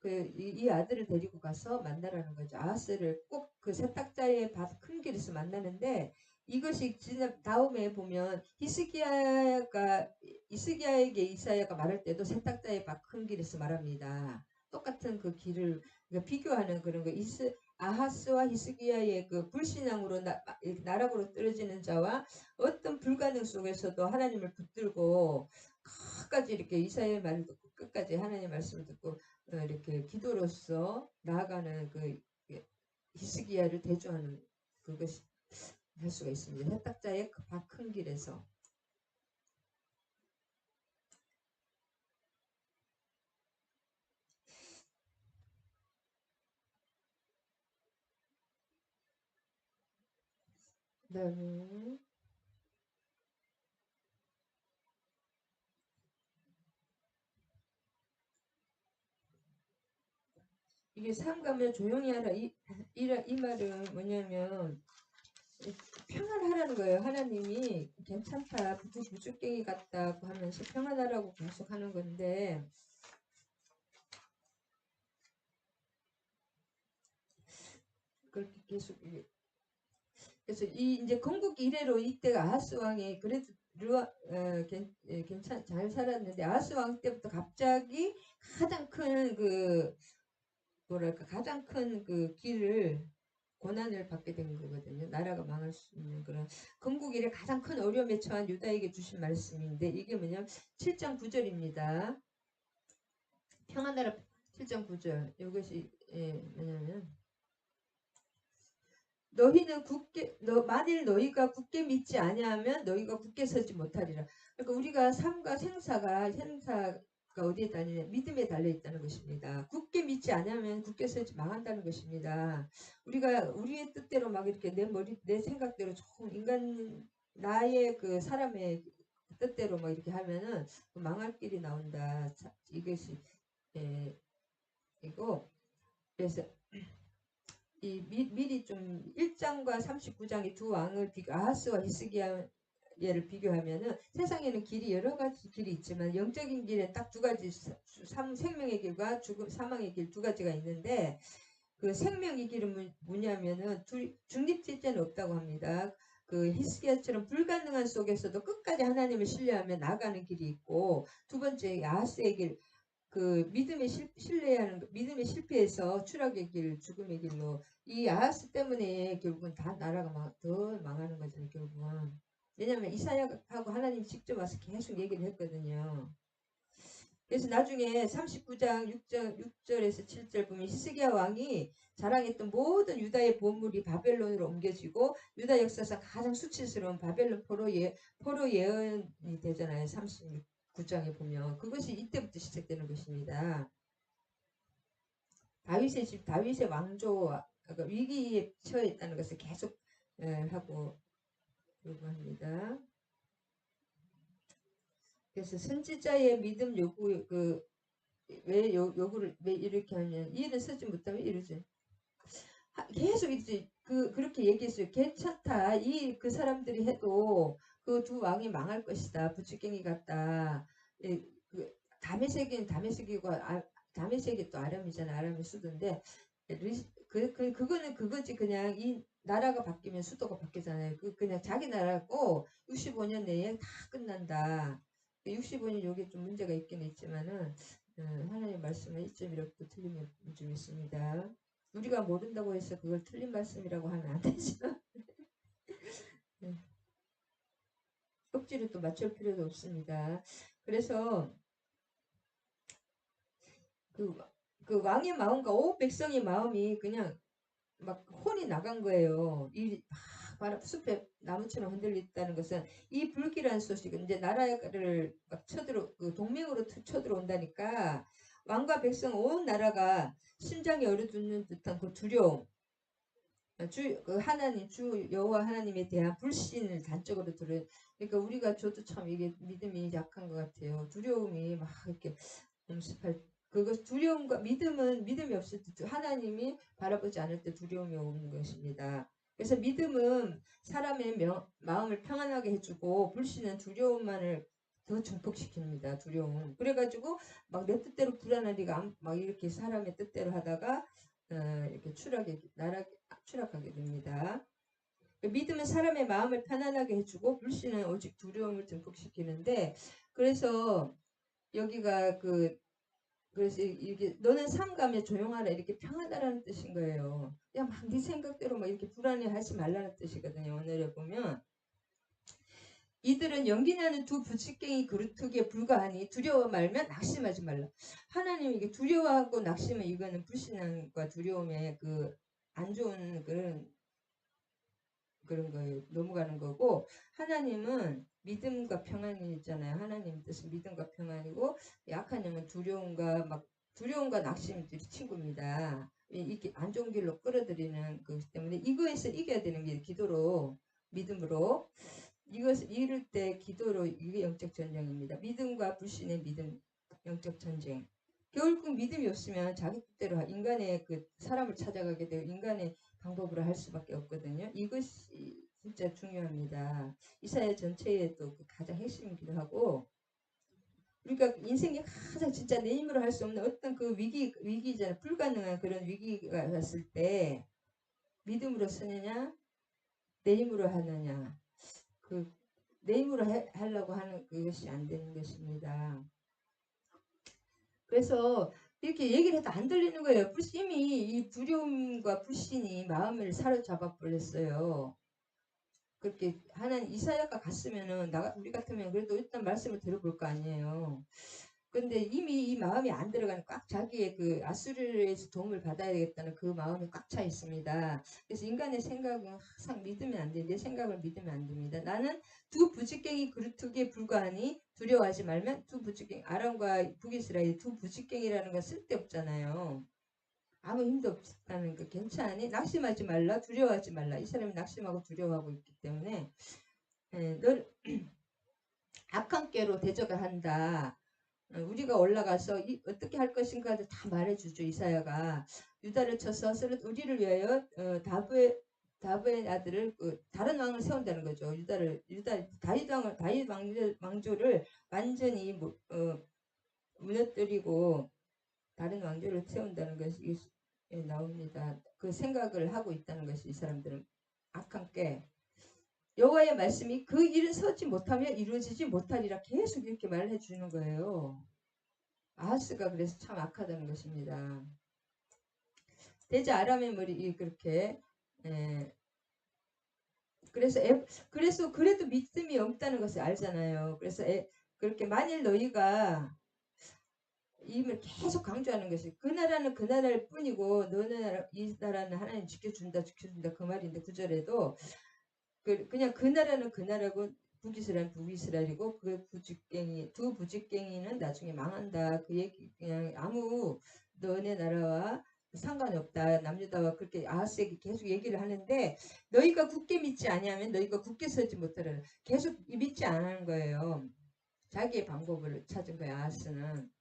Speaker 1: 이 아들을 데리고 가서 만나라는 거죠. 아하스를 꼭 그 세탁자의 밭 큰 길에서 만나는데 이것이 지난 다음에 보면 이스기야에게 이사야가 말할 때도 세탁자의 밭 큰 길에서 말합니다. 똑같은 그 길을 그러니까 비교하는 그런 거. 아하스와 히스기야의 그 불신앙으로 나락으로 떨어지는 자와 어떤 불가능 속에서도 하나님을 붙들고 끝까지 이렇게 이사야의 말을 듣고 끝까지 하나님의 말씀을 듣고 이렇게 기도로서 나아가는 그 히스기야를 대조하는 그것이 할 수가 있습니다. 세탁자의 큰 길에서. 그다음에 이게 삼가면 조용히 하라 이 말은 뭐냐면 평안하라는 거예요. 하나님이 괜찮다 부죽갱이 같다고 하면서 평안하라고 계속 하는 건데 그렇게 계속 그래서 이제 건국 이래로 이때가 아하스 왕이 그래도 괜찮 잘 살았는데 아하스 왕 때부터 갑자기 가장 큰 그 뭐랄까 가장 큰 그 길을 고난을 받게 된 거거든요. 나라가 망할 수 있는 그런 건국 이래 가장 큰 어려움에 처한 유다에게 주신 말씀인데 이게 뭐냐면 7장 9절입니다. 평안나라 7장 9절 이것이 뭐냐면 너희는 만일 너희가 굳게 믿지 아니하면 너희가 굳게 서지 못하리라. 그러니까 우리가 삶과 생사가 어디에 달려 믿음에 달려 있다는 것입니다. 굳게 믿지 않으면 굳게 서지 망한다는 것입니다. 우리가 우리의 뜻대로 막 이렇게 내 생각대로 조금 나의 그 사람의 뜻대로 막 이렇게 하면은 망할 길이 나온다. 이것이 이고 그래서 미리 좀 1장과 39장의 두 왕을 아하스와 히스기야를 비교하면은 세상에는 길이 여러 가지 길이 있지만 영적인 길에 딱 두 가지 생명의 길과 사망의 길 두 가지가 있는데 그 생명의 길은 뭐냐면은 중립지대는 없다고 합니다. 그 히스기야처럼 불가능한 속에서도 끝까지 하나님을 신뢰하며 나가는 길이 있고 두 번째 아하스의 길 그 믿음에 실패해서 추락의 길, 죽음의 길로 이 아하스 때문에 결국은 다 나라가 더 망하는 거잖아요. 결국은 왜냐하면 이사야하고 하나님 직접 와서 계속 얘기를 했거든요. 그래서 나중에 39장 6절에서 7절 보면 히스기야 왕이 자랑했던 모든 유다의 보물이 바벨론으로 옮겨지고 유다 역사상 가장 수치스러운 바벨론 포로 예언이 되잖아요. 39장에 보면 그것이 이때부터 시작되는 것입니다. 다윗의 집, 다윗의 왕조와 그러니까 위기에 처해 있다는 것을 계속 하고 요구합니다. 그래서 선지자의 믿음 요구 왜 요구를 왜 이렇게 하면 일을 쓰지 못하면 이러지. 계속 이제 그렇게 얘기했어요. 괜찮다. 그 사람들이 해도 그 두 왕이 망할 것이다. 부추갱이 같다. 다메섹이고 다메섹이 또 아람이잖아. 아람의 수도인데 그거는 그거지. 그냥 이 나라가 바뀌면 수도가 바뀌잖아요. 그냥 자기 나라고 65년 내에 다 끝난다. 65년 여기 좀 문제가 있긴 있지만은 하나님 말씀은 1.1도 틀림이 좀 있습니다. 우리가 모른다고 해서 그걸 틀린 말씀이라고 하면 안 되죠. 억지로 또 맞출 필요도 없습니다. 그래서 그 왕의 마음과 온 백성의 마음이 그냥 막 혼이 나간 거예요. 막 숲에 나무처럼 흔들렸다는 것은 이 불길한 소식은 이제 나라를 막 동맹으로 쳐들어온다니까 왕과 백성 온 나라가 심장이 얼어붙는 듯한 그 두려움, 하나님 주 여호와 하나님에 대한 불신을 단적으로 그러니까 우리가 저도 참 이게 믿음이 약한 것 같아요. 두려움이 막 이렇게 음습할 두려움과 믿음이 없을 때 하나님이 바라보지 않을 때 두려움이 오는 것입니다. 그래서 믿음은 사람의 마음을 평안하게 해주고 불신은 두려움만을 더 증폭시킵니다. 두려움. 그래가지고 막 내 뜻대로 불안하니까 막 이렇게 사람의 뜻대로 하다가 이렇게 추락하게 됩니다. 믿음은 사람의 마음을 편안하게 해주고 불신은 오직 두려움을 증폭시키는데 그래서 여기가 그래서 이게 너는 삼가며 조용하라 이렇게 평하다라는 뜻인 거예요. 그냥 막 네 생각대로 막 이렇게 불안해하지 말라는 뜻이거든요. 오늘에 보면 이들은 연기나는 두 부치깽이 그루트기에 불과하니 두려워 말면 낙심하지 말라. 하나님 이게 두려워하고 낙심은 이거는 불신앙과 두려움의 안 좋은 그런 거예요. 넘어가는 거고 하나님은 믿음과 평안이 있잖아요. 하나님 뜻은 믿음과 평안이고 약한 영은 두려움과 낙심들이 친구입니다. 이렇게 안 좋은 길로 끌어들이는 거기 때문에 이거에서 이겨야 되는 게 기도로 믿음으로 이것을 이룰 때 기도로 이게 영적 전쟁입니다. 믿음과 불신의 믿음 영적 전쟁. 결국 믿음이 없으면 자기 뜻대로 인간의 사람을 찾아가게 되고 인간의 방법으로 할 수밖에 없거든요. 이것이 진짜 중요합니다. 이사야 전체의 또 가장 핵심이기도 하고 우리가 인생에 가장 진짜 내 힘으로 할 수 없는 어떤 위기잖아요. 불가능한 그런 위기가 왔을 때 믿음으로 쓰느냐 내 힘으로 하느냐 내 힘으로 하려고 하는 그것이 안 되는 것입니다. 그래서 이렇게 얘기를 해도 안 들리는 거예요. 이미 이 두려움과 불신이 마음을 사로잡아 버렸어요. 그렇게 하나님 이사야가 갔으면은 우리 같으면 그래도 일단 말씀을 들어볼 거 아니에요. 근데 이미 이 마음이 안 들어가는 꽉 자기의 그 아수르에서 도움을 받아야 되겠다는 그 마음이 꽉 차 있습니다. 그래서 인간의 생각은 항상 믿으면 안 돼. 내 생각을 믿으면 안 됩니다. 나는 두 부직갱이 그루트기에 불과하니 두려워하지 말면 두 부직갱이 아람과 북이스라엘 두 부직갱이라는 건 쓸데없잖아요. 아무 힘도 없다는 거 괜찮니? 낙심하지 말라 두려워하지 말라. 이 사람이 낙심하고 두려워하고 있기 때문에 널 악한 꾀로 대적을 한다. 우리가 올라가서 어떻게 할 것인가를 다 말해주죠. 이사야가 유다를 쳐서 우리를 위하여 다브의 아들을 다른 왕을 세운다는 거죠. 다윗 왕조를 완전히 무너뜨리고 다른 왕조를 세운다는 것이 나옵니다. 그 생각을 하고 있다는 것이 이 사람들은 악한 꾀. 여호와의 말씀이 그 일은 서지 못하면 이루어지지 못하리라 계속 이렇게 말을 해주는 거예요. 아하스가 그래서 참 악하다는 것입니다. 대저 아람의 머리 그렇게 그래서 그래도 믿음이 없다는 것을 알잖아요. 그래서 그렇게 만일 너희가 이임을 계속 강조하는 것이 그 나라는 그 나라일 뿐이고 이 나라는 하나님 지켜준다 그 말인데 9절에도 그냥 그 나라는 그 나라고 북이스라엘 북이스라엘이고 두 부직갱이는 나중에 망한다. 그 얘기 그냥 아무 너네 나라와 상관이 없다. 남유다와 그렇게 아하스에게 계속 얘기를 하는데 너희가 굳게 믿지 아니하면 너희가 굳게 서지 못하라. 계속 믿지 않는 거예요. 자기의 방법을 찾은 거예요. 아하스는.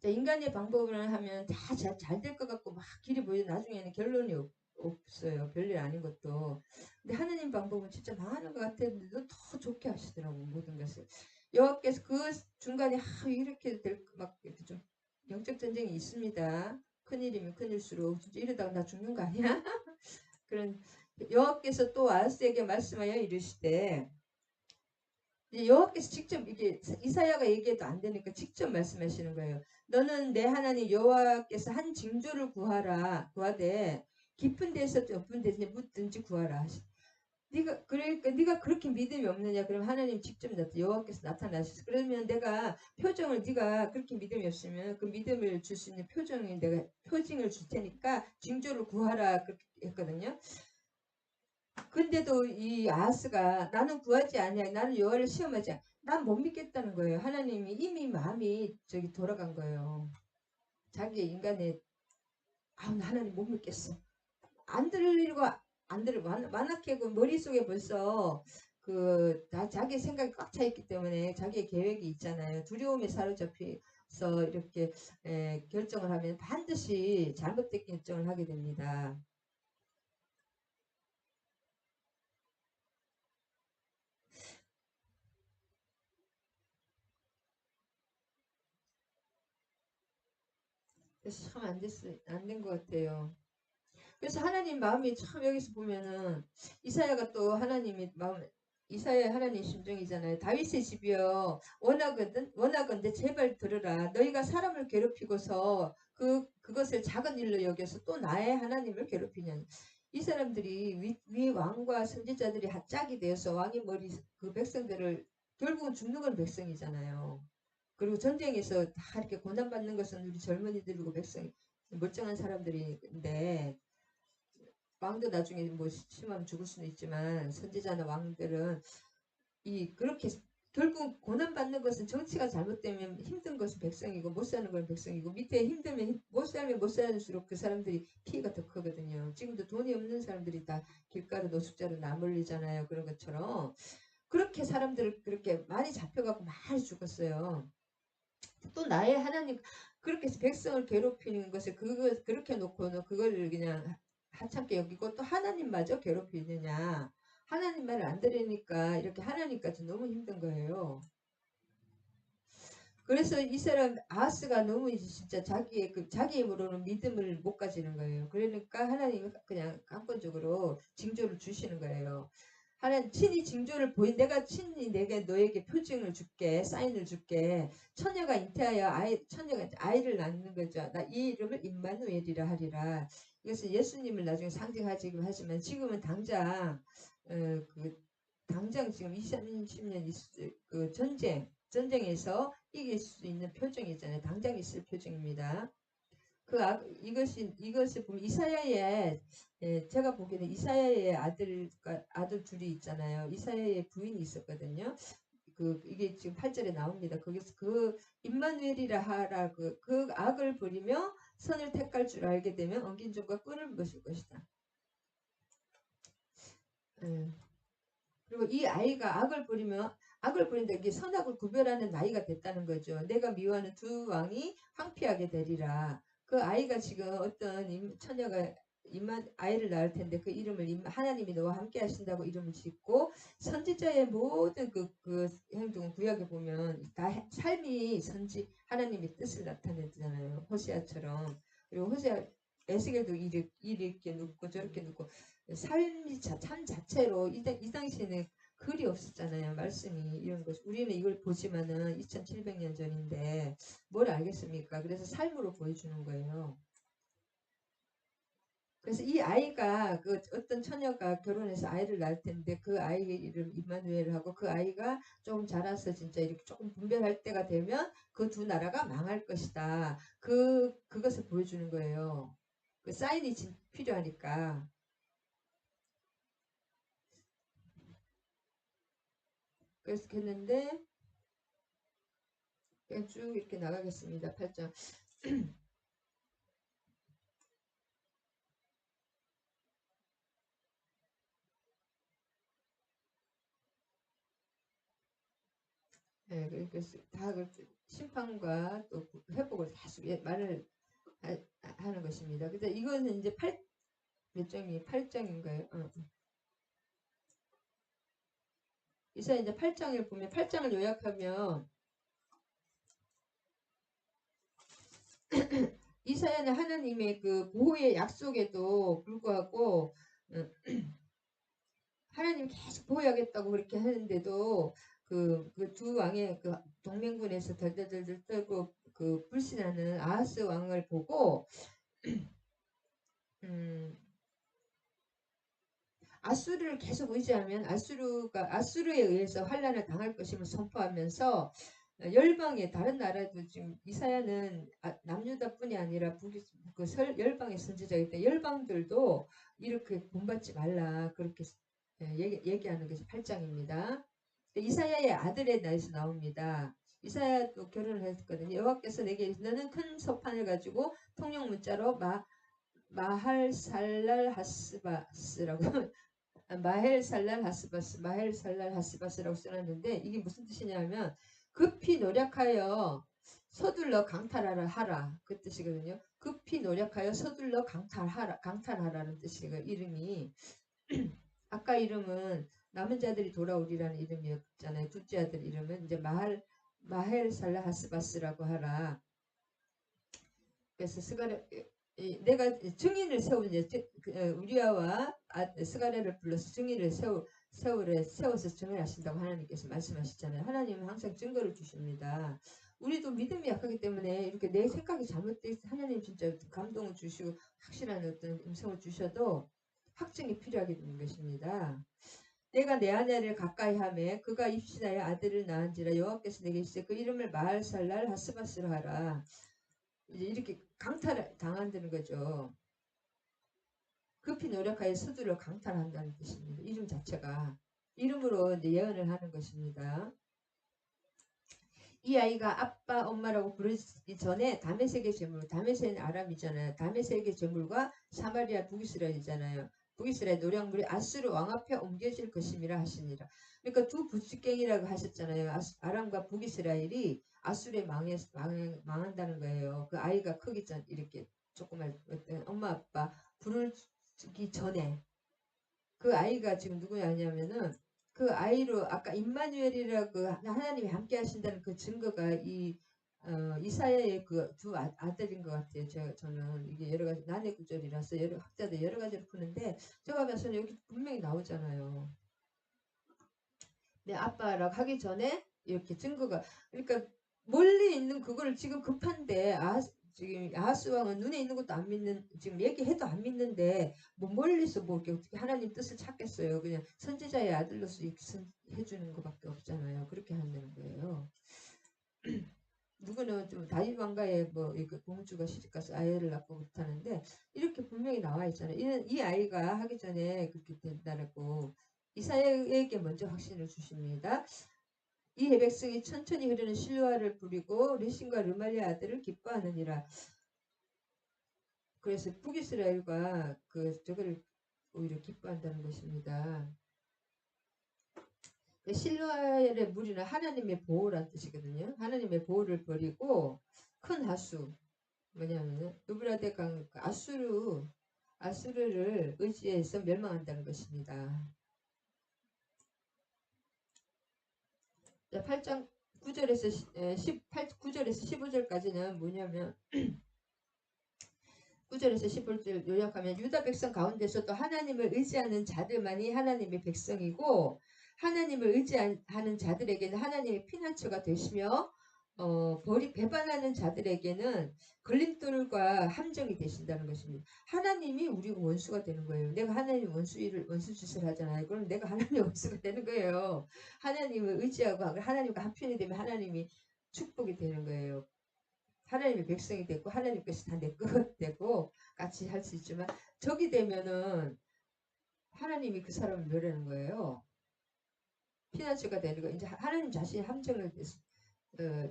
Speaker 1: 인간의 방법을 하면 다 잘 될 것 같고 막 길이 보여 나중에는 결론이 없어요. 별일 아닌 것도. 근데 하느님 방법은 진짜 망하는 것 같았는데도 더 좋게 하시더라고 모든 것을. 여호와께서 그 중간에 이렇게 막 이렇게 좀 영적 전쟁이 있습니다. 큰일이면 큰일수록 진짜 이러다가 나 죽는 거 아니야? 그런 여호와께서 또 아하스에게 말씀하여 이르시되 여호와께서 직접 이게 이사야가 얘기해도 안 되니까 직접 말씀하시는 거예요. 너는 내 하나님 여호와께서 한 징조를 구하되 깊은 데서 높은 데서 묻든지 구하라. 네가 그렇게 믿음이 없느냐? 그럼 하나님 직접 여호와께서 나타나셔서 그러면 내가 표정을 네가 그렇게 믿음이 없으면 그 믿음을 줄 수 있는 표징을 줄 테니까 징조를 구하라 그렇게 했거든요. 근데도 이 아하스가 나는 구하지 아니야. 나는 여호와를 시험하지 않아. 난 못 믿겠다는 거예요. 하나님이 이미 마음이 돌아간 거예요. 자기 인간의 나 하나님 못 믿겠어. 안 들리고 안 들리고 완악하고 머릿속에 벌써 자기 생각이 꽉 차 있기 때문에 자기의 계획이 있잖아요. 두려움에 사로잡혀서 이렇게 결정을 하면 반드시 잘못된 결정을 하게 됩니다. 그래서 참 안 된 것 같아요. 그래서 하나님 마음이 참 여기서 보면은 이사야가 또 하나님이 마음 이사야 하나님 심정이잖아요. 다윗의 집이여 원하건대 제발 들으라. 너희가 사람을 괴롭히고서 그것을 작은 일로 여겨서 또 나의 하나님을 괴롭히냐니. 이 사람들이 위 왕과 선지자들이 짝이 되어서 왕의 머리 그 백성들을 결국은 죽는 건 백성이잖아요. 그리고 전쟁에서 다 이렇게 고난받는 것은 우리 젊은이들이고 백성이 멀쩡한 사람들인데 왕도 나중에 심하면 죽을 수는 있지만 선지자나 왕들은 그렇게 결국 고난받는 것은 정치가 잘못되면 힘든 것은 백성이고 못 사는 건 백성이고 밑에 힘들면 못 살면 못 살수록 그 사람들이 피해가 더 크거든요. 지금도 돈이 없는 사람들이 다 길가로 노숙자로 나몰리잖아요. 그런 것처럼 그렇게 사람들을 그렇게 많이 잡혀갖고 많이 죽었어요. 또 나의 하나님 그렇게 해서 백성을 괴롭히는 것을 그렇게 놓고는 그걸 그냥 하찮게 여기고 또 하나님마저 괴롭히느냐. 하나님 말을 안 들으니까 이렇게 하나님까지 너무 힘든 거예요. 그래서 이 사람 아하스가 너무 진짜 자기의 자기 힘으로는 믿음을 못 가지는 거예요. 그러니까 하나님이 그냥 강권적으로 징조를 주시는 거예요. 하나님 친히 징조를 내가 친히 너에게 표징을 줄게 사인을 줄게. 처녀가 잉태하여 처녀가 아이를 낳는 거죠. 나 이 이름을 임마누엘이라 하리라. 이것은 예수님을 나중에 상징하지긴 하지만 지금은 당장 당장 지금 20, 30년 그 전쟁 전쟁에서 이길 수 있는 표정이잖아요. 당장 있을 표정입니다. 이것이 보면 이사야의 제가 보기에는 이사야의 아들 둘이 있잖아요. 이사야의 부인이 있었거든요. 이게 지금 8절에 나옵니다. 거기서 임마누엘이라 하라 그 악을 버리며 선을 택할 줄 알게 되면 엉긴 종과 끈을 벗을 것이다. 그리고 이 아이가 악을 버린다. 이게 선악을 구별하는 나이가 됐다는 거죠. 내가 미워하는 두 왕이 황폐하게 되리라. 그 아이가 지금 어떤 처녀가 아이를 낳을 텐데 그 이름을 하나님이 너와 함께 하신다고 이름을 짓고 선지자의 모든 그 행동 구약에 보면 다 삶이 하나님의 뜻을 나타내잖아요. 호세아처럼. 그리고 호세아 에스겔도 이렇게 눕고 저렇게 눕고 삶이 참 자체로 이 당시에는 글이 없었잖아요. 말씀이 이런 것. 우리는 이걸 보지만은 2700년 전인데 뭘 알겠습니까? 그래서 삶으로 보여주는 거예요. 그래서 이 아이가 어떤 처녀가 결혼해서 아이를 낳을 텐데 그 아이의 이름 임마누엘하고 그 아이가 좀 자라서 진짜 이렇게 조금 분별할 때가 되면 그 두 나라가 망할 것이다. 그것을 보여주는 거예요. 그 사인이 필요하니까. 그래서 했는데 그냥 쭉 이렇게 나가겠습니다. 8장. 네, 그래서 다 심판과 또 회복을 다시 말을 하는 것입니다. 근데 이거는 이제 몇 장이 8장인가요? 이사야 이제 8장을 보면 8장을 요약하면 이사야는 하나님의 그 보호의 약속에도 불구하고 하나님 계속 보호하겠다고 그렇게 하는데도 그 두 왕의 그 동맹군에서 덜덜덜덜 떨고 그 불신하는 아하스 왕을 보고 아수르를 계속 의지하면 아수르에 의해서 환란을 당할 것임을 선포하면서 열방의 다른 나라도 지금 이사야는 남유다뿐이 아니라 열방의 선지자이기 때문에 열방들도 이렇게 본받지 말라 그렇게 얘기하는 것이 8장입니다. 이사야의 아들에 대해서 나옵니다. 이사야도 결혼을 했거든요. 여호와께서 내게 너는 큰 서판을 가지고 통용 문자로 마할살랄 하스바스라고 마헬살랄 하스바스라고 써놨는데 이게 무슨 뜻이냐면 급히 노력하여 서둘러 하라 그 뜻이거든요. 급히 노력하여 서둘러 강탈하라는 뜻이에요. 이름이 아까 이름은 남은 자들이 돌아오리라는 이름이었잖아요. 둘째 아들 이름은 이제 마헬살랄 하스바스라고 하라. 그래서 내가 증인을 세우는 우리아와 스가랴를 불러서 증인을 세워서 증언하신다고 하나님께서 말씀하시잖아요. 하나님은 항상 증거를 주십니다. 우리도 믿음이 약하기 때문에 이렇게 내 생각이 잘못돼 있어 하나님 진짜 감동을 주시고 확실한 어떤 음성을 주셔도 확증이 필요하게 되는 것입니다. 내가 내 아내를 가까이 하매 그가 입신하여 아들을 낳은지라 여호와께서 내게 이르시되 그 이름을 마할살랄 하스바스로 하라. 이제 이렇게 강탈을 당한다는 거죠. 급히 노력하여 서둘러 강탈한다는 뜻입니다. 이름 자체가 이름으로 이제 예언을 하는 것입니다. 이 아이가 아빠 엄마라고 부르기 전에 다메섹의 제물, 다메섹은 아람이잖아요. 다메섹의 제물과 사마리아 북이스라엘이잖아요. 북이스라엘 노량물이 아수르 왕 앞에 옮겨질 것임이라 하시니라. 그러니까 두 부축갱이라고 하셨잖아요. 아람과 북이스라엘이 아수르에 망한다는 거예요. 그 아이가 크기 전 이렇게 조그만 엄마 아빠 부르기 전에 그 아이가 지금 누구냐면은 그 아이로 아까 임마누엘이라고 하나님이 함께 하신다는 그 증거가 이사야의 그 두 아들인 것 같아요. 저는 이게 여러 가지 난해 구절이라서 학자들 여러 가지로 푸는데 제가 봐서는 여기 분명히 나오잖아요. 내 아빠라고 하기 전에 이렇게 증거가 그러니까 멀리 있는 그거를 지금 급한데 지금 아하스 왕은 눈에 있는 것도 안 믿는, 지금 얘기해도 안 믿는데 뭐 멀리서 뭐 이렇게 어떻게 하나님 뜻을 찾겠어요. 그냥 선지자의 아들로서 해주는 것밖에 없잖아요. 그렇게 한다는 거예요. 누구는 좀 다윗 왕가의 뭐 이렇게 공주가 시집가서 아이를 낳고 그렇다는데 이렇게 분명히 나와 있잖아요. 이 아이가 하기 전에 그렇게 된다고 이사야에게 먼저 확신을 주십니다. 이 백성이 천천히 흐르는 실로아를 부리고 레신과 르말리아 아들을 기뻐하느니라. 그래서 북이스라엘과 저거를 오히려 기뻐한다는 것입니다. 실로아의 무리는 하나님의 보호란 뜻이거든요. 하나님의 보호를 버리고 큰 하수, 뭐냐면 누브라데 강 아수르를 의지해서 멸망한다는 것입니다. 8장 9절에서 15절까지는 뭐냐면 9절에서 15절 요약하면 유다 백성 가운데서도 하나님을 의지하는 자들만이 하나님의 백성이고 하나님을 의지하는 자들에게는 하나님의 피난처가 되시며 배반하는 자들에게는 걸림돌과 함정이 되신다는 것입니다. 하나님이 우리 원수가 되는 거예요. 내가 하나님 원수 짓을 하잖아요. 그럼 내가 하나님 원수가 되는 거예요. 하나님을 의지하고 하나님과 한편이 되면 하나님이 축복이 되는 거예요. 하나님의 백성이 됐고 하나님께서 다 내 것 되고 같이 할 수 있지만 적이 되면은 하나님이 그 사람을 멸하는 거예요. 피난처가 되는 거. 이제 하나님 자신이 함정을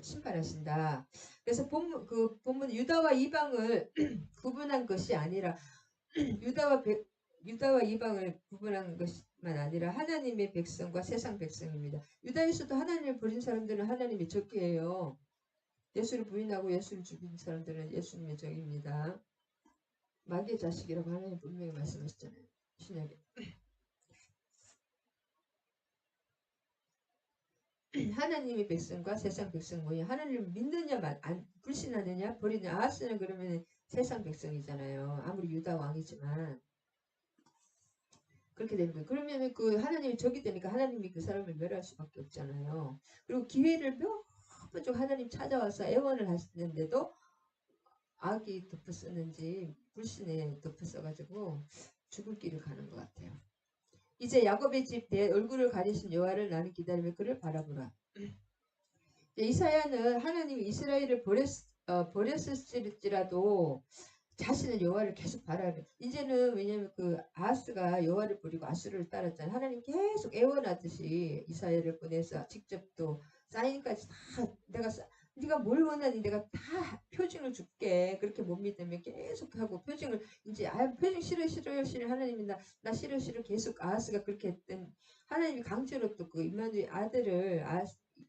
Speaker 1: 심판하신다. 그래서 본문 유다와 이방을 구분한 것이 아니라 유다와 이방을 구분한 것만 아니라 하나님의 백성과 세상 백성입니다. 유다에서도 하나님을 버린 사람들은 하나님의 적이에요. 예수를 부인하고 예수를 죽인 사람들은 예수님의 적입니다. 마귀의 자식이라고 하나님 분명히 말씀하셨잖아요. 신약에. 하나님의 백성과 세상 백성 모여 하나님을 믿느냐 불신하느냐 버리냐. 아하스는 그러면 세상 백성이잖아요. 아무리 유다 왕이지만 그렇게 되는 거예요. 그러면 그 하나님이 적이 되니까 하나님이 그 사람을 멸할 수밖에 없잖아요. 그리고 기회를 몇 번 하나님 찾아와서 애원을 하시는데도 악이 덮어쓰는지 불신에 덮어써가지고 죽을 길을 가는 것 같아요. 이제 야곱의 집 내 얼굴을 가리신 여호와를 나는 기다리며 그를 바라보라. 이사야는 하나님이 이스라엘을 버렸을지라도 자신은 여호와를 계속 바라요. 이제는 왜냐면 아하스가 여호와를 버리고 아수르를 따랐잖아요. 하나님 계속 애원하듯이 이사야를 보내서 직접 또 사인까지 다 네가 뭘 원하니 내가 다 표징을 줄게. 그렇게 못 믿으면 계속 하고 표징을 이제 표징 싫어 하나님이 나 싫어 계속 아하스가 그렇게 했던 하나님이 강제로 또 임마누엘 아들을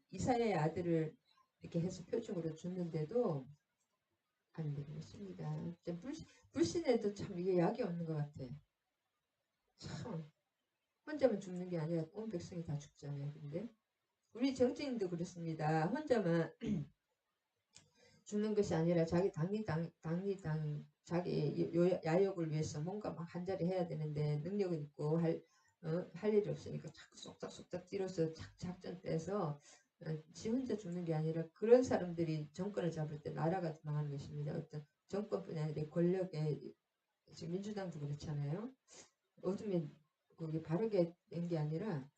Speaker 1: 이사야의 아들을 이렇게 해서 표징으로 줬는데도 안 되고 있습니다. 불신에도 참 이게 약이 없는 것 같아. 참 혼자만 죽는 게 아니라 온 백성이 다 죽잖아요. 근데 우리 정치인도 그렇습니다. 혼자만 죽는 것이 아니라 자기 자기 야욕을 위해서 뭔가 막 한자리 해야 되는데 능력은 있고 할 일이 없으니까 자꾸 쏙닥쏙닥 뛰어서 작전 떼서 지 혼자 죽는 게 아니라 그런 사람들이 정권을 잡을 때 나라가 망하는 것입니다. 어떤 정권뿐이 아니라 권력에 지금 민주당도 그렇잖아요. 어둠에 그게 바르게 된 게 아니라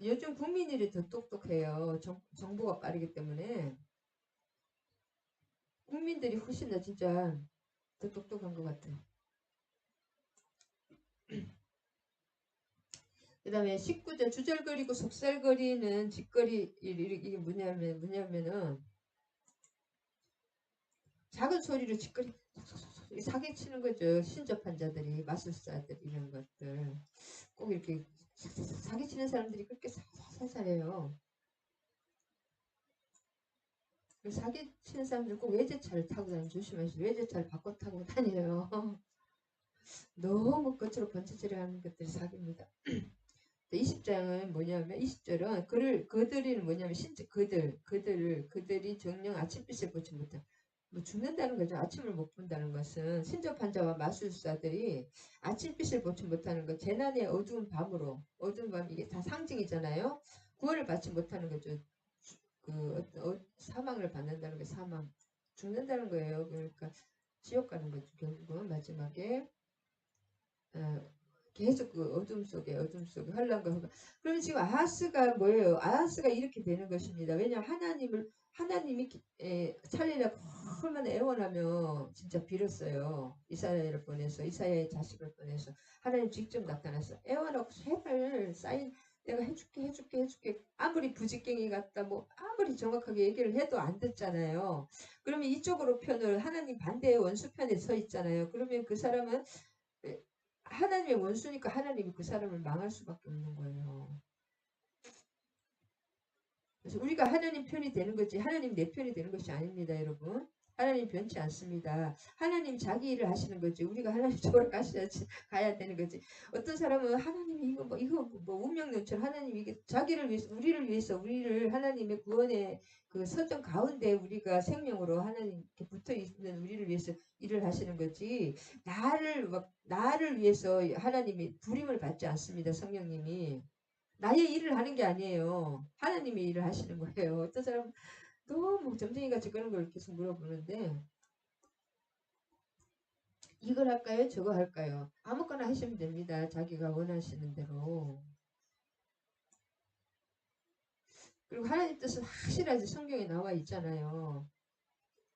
Speaker 1: 요즘 국민들이 더 똑똑해요. 정보가 빠르기 때문에 국민들이 훨씬 더 진짜 더 똑똑한 것 같아요. 그 다음에 19절 주절거리고 속살거리는 짓거리 이게 뭐냐면은 작은 소리로 짓거리 사기치는 거죠. 신접한 자들이 마술사들 이런 것들 꼭 이렇게 사기치는 사람들이 그렇게 살살해요. 사기치는 사람들 꼭 외제차를 타고 다니면 조심하시죠. 외제차를 바꿔 타고 다녀요. 너무 겉으로 번지질을 하는 것들이 사기입니다. 20장은 뭐냐면 20절은 그들이 뭐냐면 진짜 그들이 정령 아침빛을 보지 못한 뭐 죽는다는 거죠. 아침을 못 본다는 것은 신접한 자와 마술사들이 아침빛을 보지 못하는 것, 재난의 어두운 밤 이게 다 상징이잖아요. 구원을 받지 못하는 거죠. 사망을 받는다는 게 사망, 죽는다는 거예요. 그러니까 지옥 가는 거죠. 결국은 마지막에 계속 그 어둠 속에 환란과 그러면 지금 아하스가 뭐예요? 아하스가 이렇게 되는 것입니다. 왜냐하면 하나님이 살리려고 얼마나 애원하며 진짜 빌었어요. 이사야를 보내서 이사야의 자식을 보내서 하나님 직접 나타나서 애원하고 제발 내가 해줄게 아무리 부직갱이 같다 뭐 아무리 정확하게 얘기를 해도 안 듣잖아요. 그러면 이쪽으로 편을 하나님 반대의 원수 편에 서 있잖아요. 그러면 그 사람은 하나님의 원수니까 하나님이 그 사람을 망할 수밖에 없는 거예요. 그래서 우리가 하나님 편이 되는 거지 하나님 내 편이 되는 것이 아닙니다, 여러분. 하나님 변치 않습니다. 하나님 자기 일을 하시는 거지. 우리가 하나님 쪽으로 가야 되는 거지. 어떤 사람은 하나님이 이거 운명론처럼 하나님이 이게 자기를 위해서 우리를 하나님의 구원의 그 설정 가운데 우리가 생명으로 하나님께 붙어 있는 우리를 위해서 일을 하시는 거지. 나를 위해서 하나님이 부림을 받지 않습니다. 성령님이. 나의 일을 하는 게 아니에요. 하나님의 일을 하시는 거예요. 어떤 사람 너무 점쟁이같이 그런 걸 계속 물어보는데 이걸 할까요? 저거 할까요? 아무거나 하시면 됩니다. 자기가 원하시는 대로. 그리고 하나님 뜻은 확실하지 성경에 나와 있잖아요.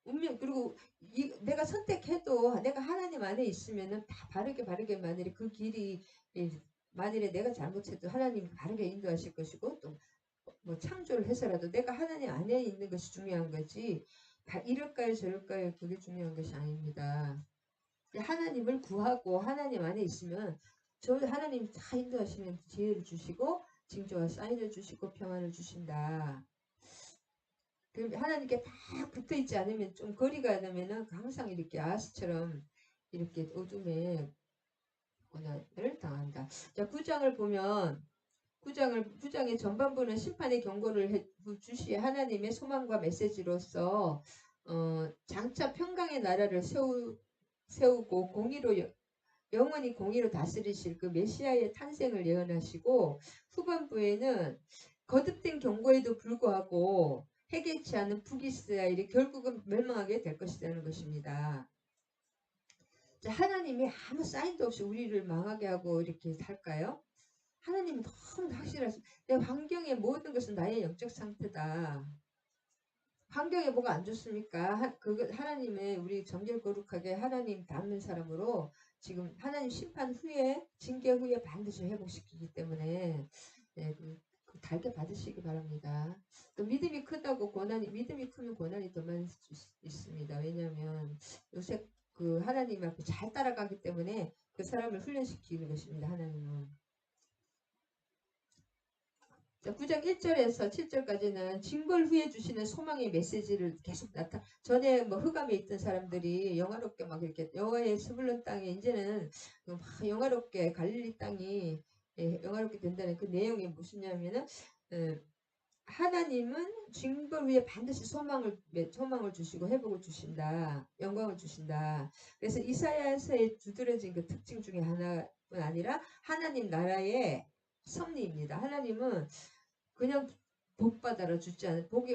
Speaker 1: 그리고 내가 선택해도 내가 하나님 안에 있으면은 다 바르게 만일에 그 길이 만일에 내가 잘못해도 하나님이 바르게 인도하실 것이고 또 뭐 창조를 해서라도 내가 하나님 안에 있는 것이 중요한 거지 이럴까요 저럴까요 그게 중요한 것이 아닙니다. 하나님을 구하고 하나님 안에 있으면 하나님 다 인도하시면 지혜를 주시고 징조와 사인을 주시고 평안을 주신다. 하나님께 딱 붙어있지 않으면 좀 거리가 되면은 항상 이렇게 아스처럼 이렇게 어둠에 고난을 당한다. 자, 9장을 보면 9장의 전반부는 심판의 경고를 주시에 하나님의 소망과 메시지로서 장차 평강의 나라를 세우고 영원히 공의로 다스리실 그 메시아의 탄생을 예언하시고 후반부에는 거듭된 경고에도 불구하고 해결치 않은 북이스라엘이 결국은 멸망하게 될 것이라는 것입니다. 하나님이 아무 사인도 없이 우리를 망하게 하고 이렇게 살까요? 하나님은 너무 확실하시. 내 환경의 모든 것은 나의 영적 상태다. 환경에 뭐가 안 좋습니까? 하나님의 우리 정결 거룩하게 하나님 닮는 사람으로 지금 하나님 심판 후에 징계 후에 반드시 회복시키기 때문에 그 달게 받으시기 바랍니다. 또 믿음이 크면 고난이 더 많이 있습니다. 왜냐하면 요새 그 하나님 앞에 잘 따라가기 때문에 그 사람을 훈련시키는 것입니다. 하나님은. 9장 1절에서 7절까지는 징벌 후에 주시는 소망의 메시지를 계속 전에 뭐 흑암에 있던 사람들이 영화롭게 막 이렇게 여호와의 스불론 땅에 이제는 막 영화롭게 갈릴리 땅이 영화롭게 된다는 그 내용이 무엇이냐면은 하나님은 징벌 후에 반드시 소망을 주시고 회복을 주신다. 영광을 주신다. 그래서 이사야서에 두드러진 그 특징 중에 하나뿐 아니라 하나님 나라의 섭리입니다. 하나님은 그냥 복 받아라 주지 않은 복이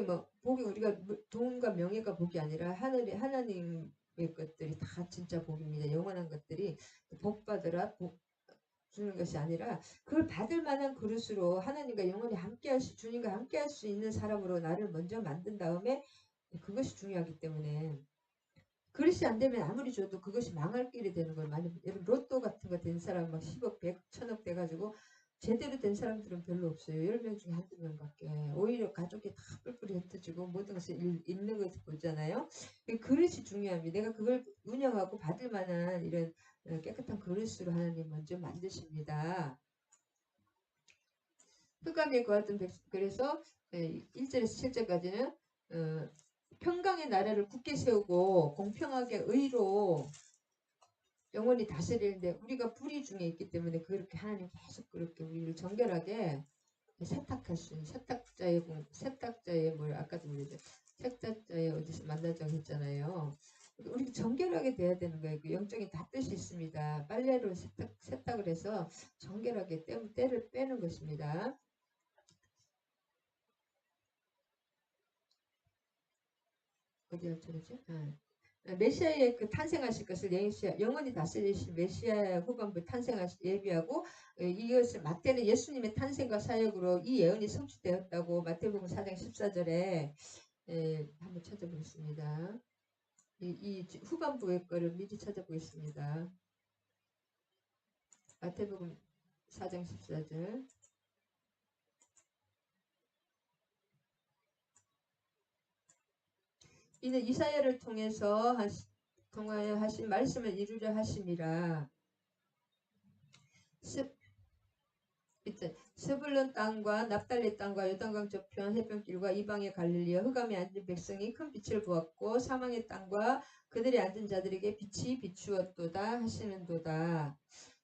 Speaker 1: 우리가 돈과 명예가 복이 아니라 하나님의 것들이 다 진짜 복입니다. 영원한 것들이 복 받으라 주는 것이 아니라 그걸 받을 만한 그릇으로 하나님과 영원히 주님과 함께 할 수 있는 사람으로 나를 먼저 만든 다음에 그것이 중요하기 때문에 그릇이 안 되면 아무리 줘도 그것이 망할 길이 되는 걸 여러분 로또 같은 거 된 사람 막 10억 100억 1000억 돼가지고 제대로 된 사람들은 별로 없어요. 10명 중에 한두 명밖에. 오히려 가족이 다 뿔뿔이 흩어지고 모든 것을 잃는 것을 보잖아요. 그릇이 중요합니다. 내가 그걸 운영하고 받을 만한 이런 깨끗한 그릇으로 하나님 먼저 만드십니다. 흑암에 거하던 그래서 1절에서 7절까지는 평강의 나라를 굳게 세우고 공평하게 의로 영원히 다스리는데 우리가 불의 중에 있기 때문에 그렇게 하나님 계속 그렇게 우리를 정결하게 세탁할 수 있는 세탁자의 뭘 아까도 그랬죠. 세탁자의 어디서 만나자고 했잖아요. 우리 정결하게 돼야 되는 거예요. 그 영적인 다 뜻이 있습니다. 빨래로 세탁을 해서 정결하게 때를 빼는 것입니다. 어디 어쩌지? 메시아의 그 탄생하실 것을 메시아, 영원히 다스리실 메시아 후반부 탄생하실 예비하고 이것을 마태는 예수님의 탄생과 사역으로 이 예언이 성취되었다고 마태복음 4장 14절에 한번 찾아보겠습니다. 이 후반부의 거를 미리 찾아보겠습니다. 마태복음 4장 14절. 이는 이사야를 통해서 하신 말씀을 이루려 하심이라. 스불론 땅과 납달리 땅과 요단강 저편 해변길과 이방의 갈릴리와 흑암에 앉은 백성이 큰 빛을 보았고 사망의 땅과 그들이 앉은 자들에게 빛이 비추었도다 하시는도다.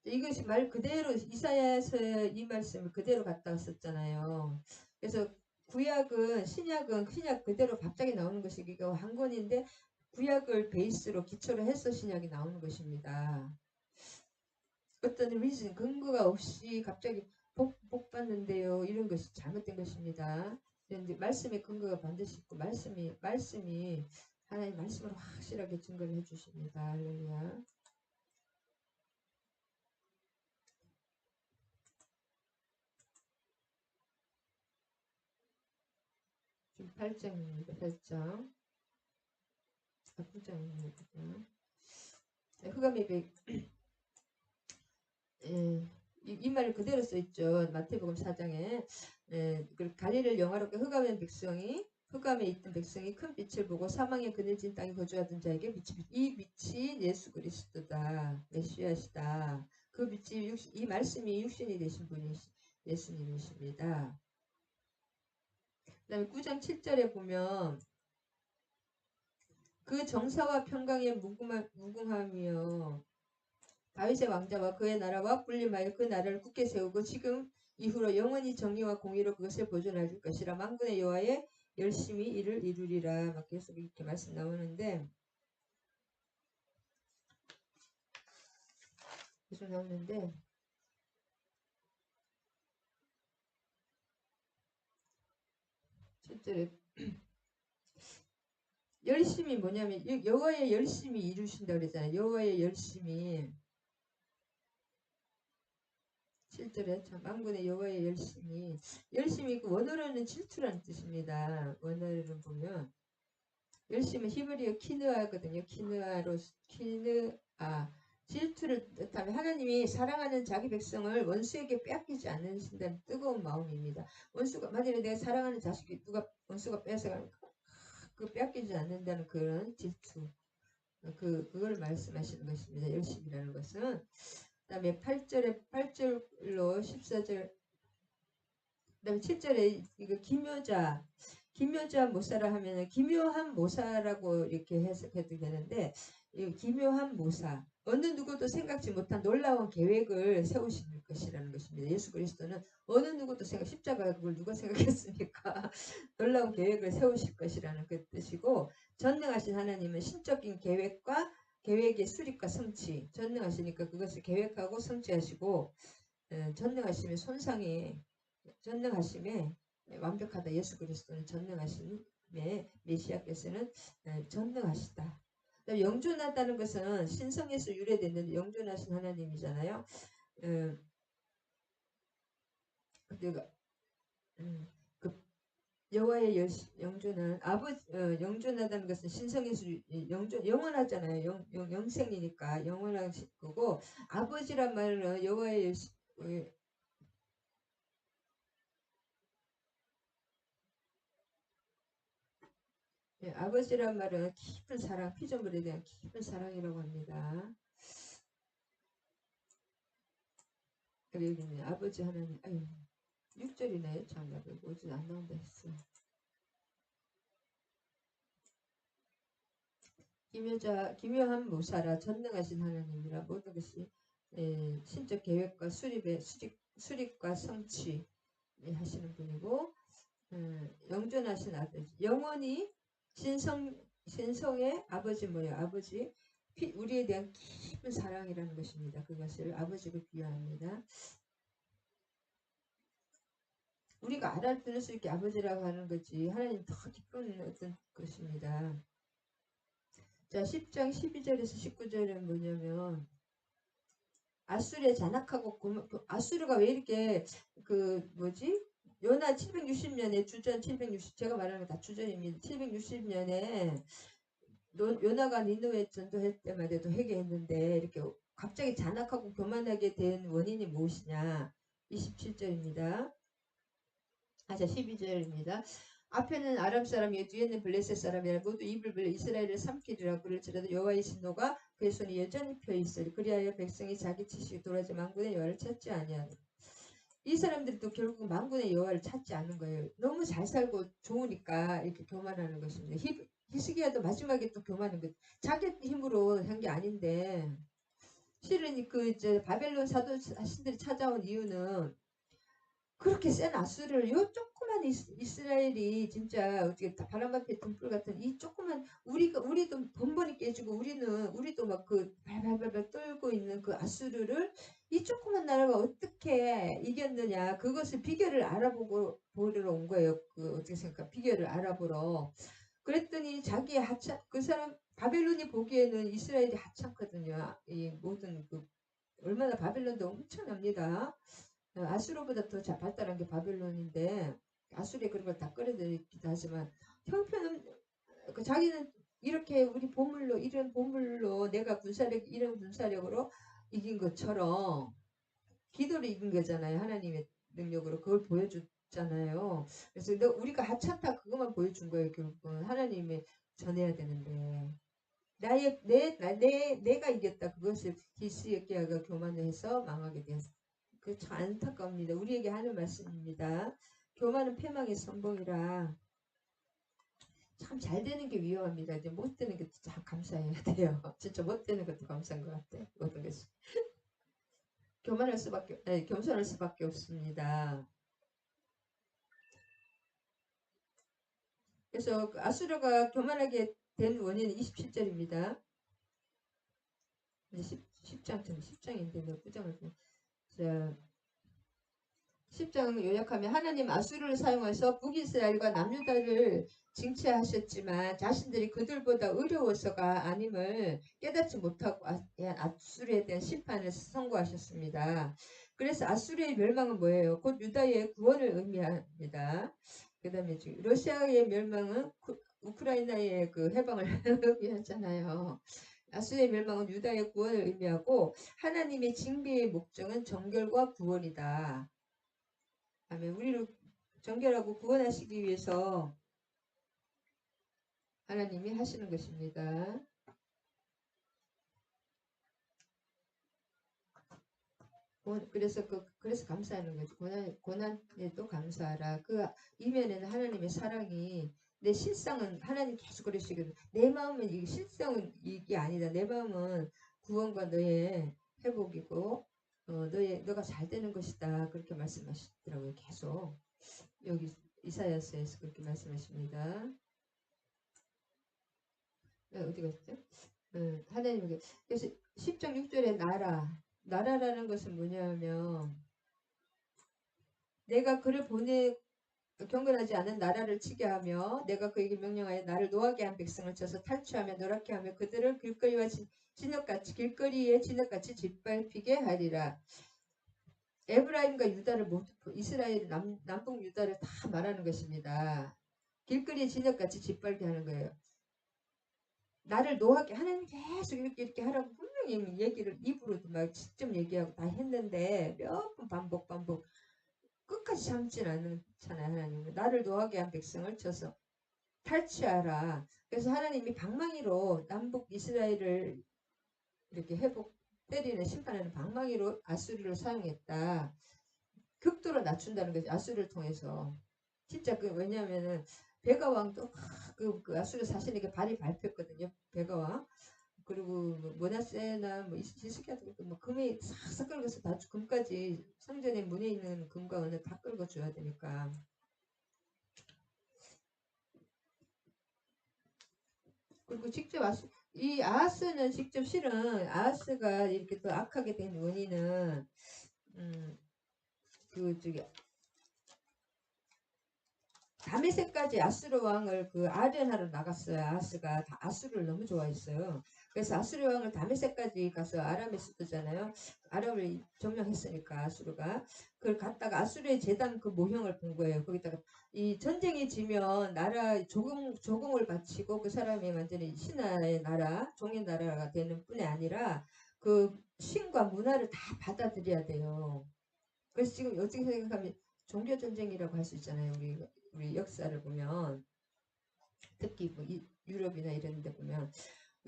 Speaker 1: 이것이 말 그대로 이사야에서 이 말씀을 그대로 갖다 썼잖아요. 그래서 구약은 신약 그대로 갑자기 나오는 것이기가 한 권인데 구약을 베이스로 기초로 해서 신약이 나오는 것입니다. 어떤 리즌 근거가 없이 갑자기 복 받는데요. 이런 것이 잘못된 것입니다. 그런데 말씀의 근거가 반드시 있고 말씀이 하나님 말씀으로 확실하게 증거를 해주십니다. 할렐루야. 지금 8장입니다. 8장. 9장입니다. 흑암의 백 이 말을 그대로 써있죠. 마태복음 4장에 갈릴리를 영화롭게 흑암에 있던 백성이 큰 빛을 보고 사망의 그늘진 땅에 거주하던 자에게 이 빛이 예수 그리스도다. 메시아시다. 그 빛이 이 말씀이 육신이 되신 분이 예수님이십니다. 그 다음에 9장 7절에 보면 그 정사와 평강의 무궁함이요 다윗의 왕자와 그의 나라와 군림하여 그 나라를 굳게 세우고 지금 이후로 영원히 정의와 공의로 그것을 보존할 것이라. 만군의 여호와의 열심히 이를 이루리라. 막 계속 이렇게 말씀 나오는데 실제로 열심히 뭐냐면 여호와의 열심히 이루신다 그랬잖아요. 여호와의 열심히 실제로 참 만군의 여호와의 열심히 그 원어로는 질투라는 뜻입니다. 원어를 보면 열심히 히브리어 키느아거든요. 키느아 질투를 뜻하면 하나님이 사랑하는 자기 백성을 원수에게 빼앗기지 않으신다는 뜨거운 마음입니다. 원수가 만약에 내가 사랑하는 자식이 누가 원수가 뺏어가면 그 빼앗기지 않는다는 그런 질투 그걸 말씀하시는 것입니다. 열심이라는 것은 그다음에 8절로 14절 그다음에 7절에 이거 기묘자 모사라 하면은 기묘한 모사라고 이렇게 해석해도 되는데 이 기묘한 모사 어느 누구도 생각지 못한 놀라운 계획을 세우실 것이라는 것입니다. 예수 그리스도는 어느 누구도 십자가 그걸 누가 생각했습니까? 놀라운 계획을 세우실 것이라는 그 뜻이고 전능하신 하나님은 신적인 계획의 수립과 성취 전능하시니까 그것을 계획하고 성취하시고 전능하심의 전능하심에 완벽하다. 예수 그리스도는 전능하심에 메시아께서는 전능하시다. 영존하다는 것은 신성에서 유래됐는데 영존하신 하나님이잖아요. 그 여호와의 영존한 영존하다는 것은 신성에서 영원하잖아요. 영생이니까 영원한 거고 아버지란 말은 여호와의 아버지란 말은 깊은 사랑, 피조물에 대한 깊은 사랑이라고 합니다. 여기는 아버지 하나님, 6절이네. 참, 나 뭐지 안 나온다 했어. 기묘한 모사라 전능하신 하나님이라 모든 것이 신적 계획과 수립과 성취 하시는 분이고 영존하신 아버지 영원히 신성의 아버지 뭐예요? 아버지 우리에 대한 깊은 사랑이라는 것입니다. 그것을 아버지로 비유합니다. 우리가 알아들을 수 있게 아버지라고 하는 거지 하나님 더 깊은 어떤 것입니다. 자, 10장 12절에서 19절은 뭐냐면 아수르의 잔악하고 아수르가 왜 이렇게 그 뭐지? 요나 760년에 주전 760 제가 말하는 거 다 주전입니다. 760년에 요나가 니느웨 전도할 때만 해도 회개했는데 이렇게 갑자기 잔악하고 교만하게 된 원인이 무엇이냐? 27절입니다. 자 12절입니다. 앞에는 아람 사람이요 뒤에는 블레셋 사람이라 모두 입을 벌려 이스라엘을 삼키리라 그럴지라도 여호와의 진노가 그의 손이 여전히 펴 있으리 그리하여 백성이 자기 지식이 돌아지 만군의 여호와를 찾지 아니하니 이 사람들도 결국 만군의 여호와를 찾지 않는 거예요. 너무 잘 살고 좋으니까 이렇게 교만하는 것입니다. 히스기야도 마지막에 또 교만한 것 자기 힘으로 한 게 아닌데 실은 그 이제 바벨론 사도신들이 찾아온 이유는 그렇게 센 아수르를 요 조그만 이스라엘이 진짜 어떻게 바람 앞에 등불 같은 이 조그만 우리도 번번이 깨지고 우리도 막 그 발발발발 떨고 있는 그 아수르를 이 조그만 나라가 어떻게 이겼느냐 그것을 비결을 알아보고 보러 온 거예요. 그 어떻게 생각해 비결을 알아보러 그랬더니 자기의 하찮 그 사람 바벨론이 보기에는 이스라엘이 하찮거든요. 이 모든 그 얼마나 바벨론도 엄청납니다. 아수르보다 더 발달한 게 바벨론인데 아수르에 그런 걸 다 끌어들이기도 하지만 형편은 자기는 이렇게 우리 보물로 이런 보물로 내가 이런 군사력으로 이긴 것처럼 기도로 이긴 거잖아요. 하나님의 능력으로 그걸 보여줬잖아요. 그래서 우리가 하찮다 그것만 보여준 거예요. 결국은 하나님이 전해야 되는데 내가 이겼다 그것을 히스기야가 교만을 해서 망하게 됐어요. 그 참 안타까웁니다. 우리에게 하는 말씀입니다. 교만은 패망의 선봉이라 참 잘 되는 게 위험합니다. 이제 못 되는 것도 참 감사해야 돼요. 진짜 못 되는 것도 감사한 것 같아요. 모든 것이 겸손할 수밖에 없습니다. 그래서 아수르가 교만하게 된 원인은 27절입니다. 10장인데 내 부정을 자 10장 요약하면 하나님 아수르를 사용해서 북이스라엘과 남유다를 징치하셨지만 자신들이 그들보다 어려워서가 아님을 깨닫지 못하고 아수르에 대한 심판을 선고하셨습니다. 그래서 아수르의 멸망은 뭐예요? 곧 유다의 구원을 의미합니다. 그 다음에 러시아의 멸망은 우크라이나의 그 해방을 의미하잖아요. 아수르의 멸망은 유다의 구원을 의미하고 하나님의 징계의 목적은 정결과 구원이다. 아멘. 우리를 정결하고 구원하시기 위해서 하나님이 하시는 것입니다. 그래서 감사하는 거죠. 고난에도 감사하라. 그 이면에는 하나님의 사랑이 내 실상은 하나님 계속 그러시거든. 내 마음은 이게 실상은 이게 아니다. 내 마음은 구원과 너의 회복이고 너가 잘 되는 것이다. 그렇게 말씀하시더라고요. 계속 여기 이사야서에서 그렇게 말씀하십니다. 어디 갔죠? 하나님에게 그래서 10장 6절에 나라라는 것은 뭐냐면 내가 그를 경건하지 않은 나라를 치게 하며 내가 그에게 명령하여 나를 노하게 한 백성을 쳐서 탈취하며 노랗게 하며 그들을 길거리에 진흙같이 짓밟히게 하리라. 에브라임과 유다를 모두 이스라엘 남북 유다를 다 말하는 것입니다. 길거리에 진흙같이 짓밟게 하는 거예요. 나를 노하게 하나님 계속 이렇게 하라고 분명히 얘기를 입으로도 막 직접 얘기하고 다 했는데 몇 번 반복 끝까지 참진 않잖아요. 하나님은 나를 노하게 한 백성을 쳐서 탈취하라. 그래서 하나님이 방망이로 남북 이스라엘을 이렇게 때리는 심판하는 방망이로 아수르를 사용했다. 극도로 낮춘다는 거죠. 아수르를 통해서. 진짜 왜냐하면은 베가왕도 그 아수르 사신에게 발이 밟혔거든요. 베가왕. 그리고 모나세나 히스기야도 뭐 금이 싹싹 긁어서 다 금까지 성전의 문에 있는 금과 은을 다 긁어줘야 되니까. 그리고 직접 이 아하스는 직접 실은 아하스가 이렇게 또 악하게 된 원인은 다메섹까지 아수르 왕을 그 아련하러 나갔어요. 아하스가 아수르를 너무 좋아했어요. 그래서 아수르 왕을 다메섹까지 가서 아람의 수도잖아요. 아람을 점령했으니까 아수르가 그걸 갔다가 아수르의 제단 그 모형을 본 거예요. 거기다가 이 전쟁이 지면 나라 조공을 바치고 그 사람이 완전히 신하의 나라, 종의 나라가 되는 뿐이 아니라 그 신과 문화를 다 받아들여야 돼요. 그래서 지금 어떻게 생각하면 종교 전쟁이라고 할 수 있잖아요. 우리 역사를 보면 특히 뭐 유럽이나 이런 데 보면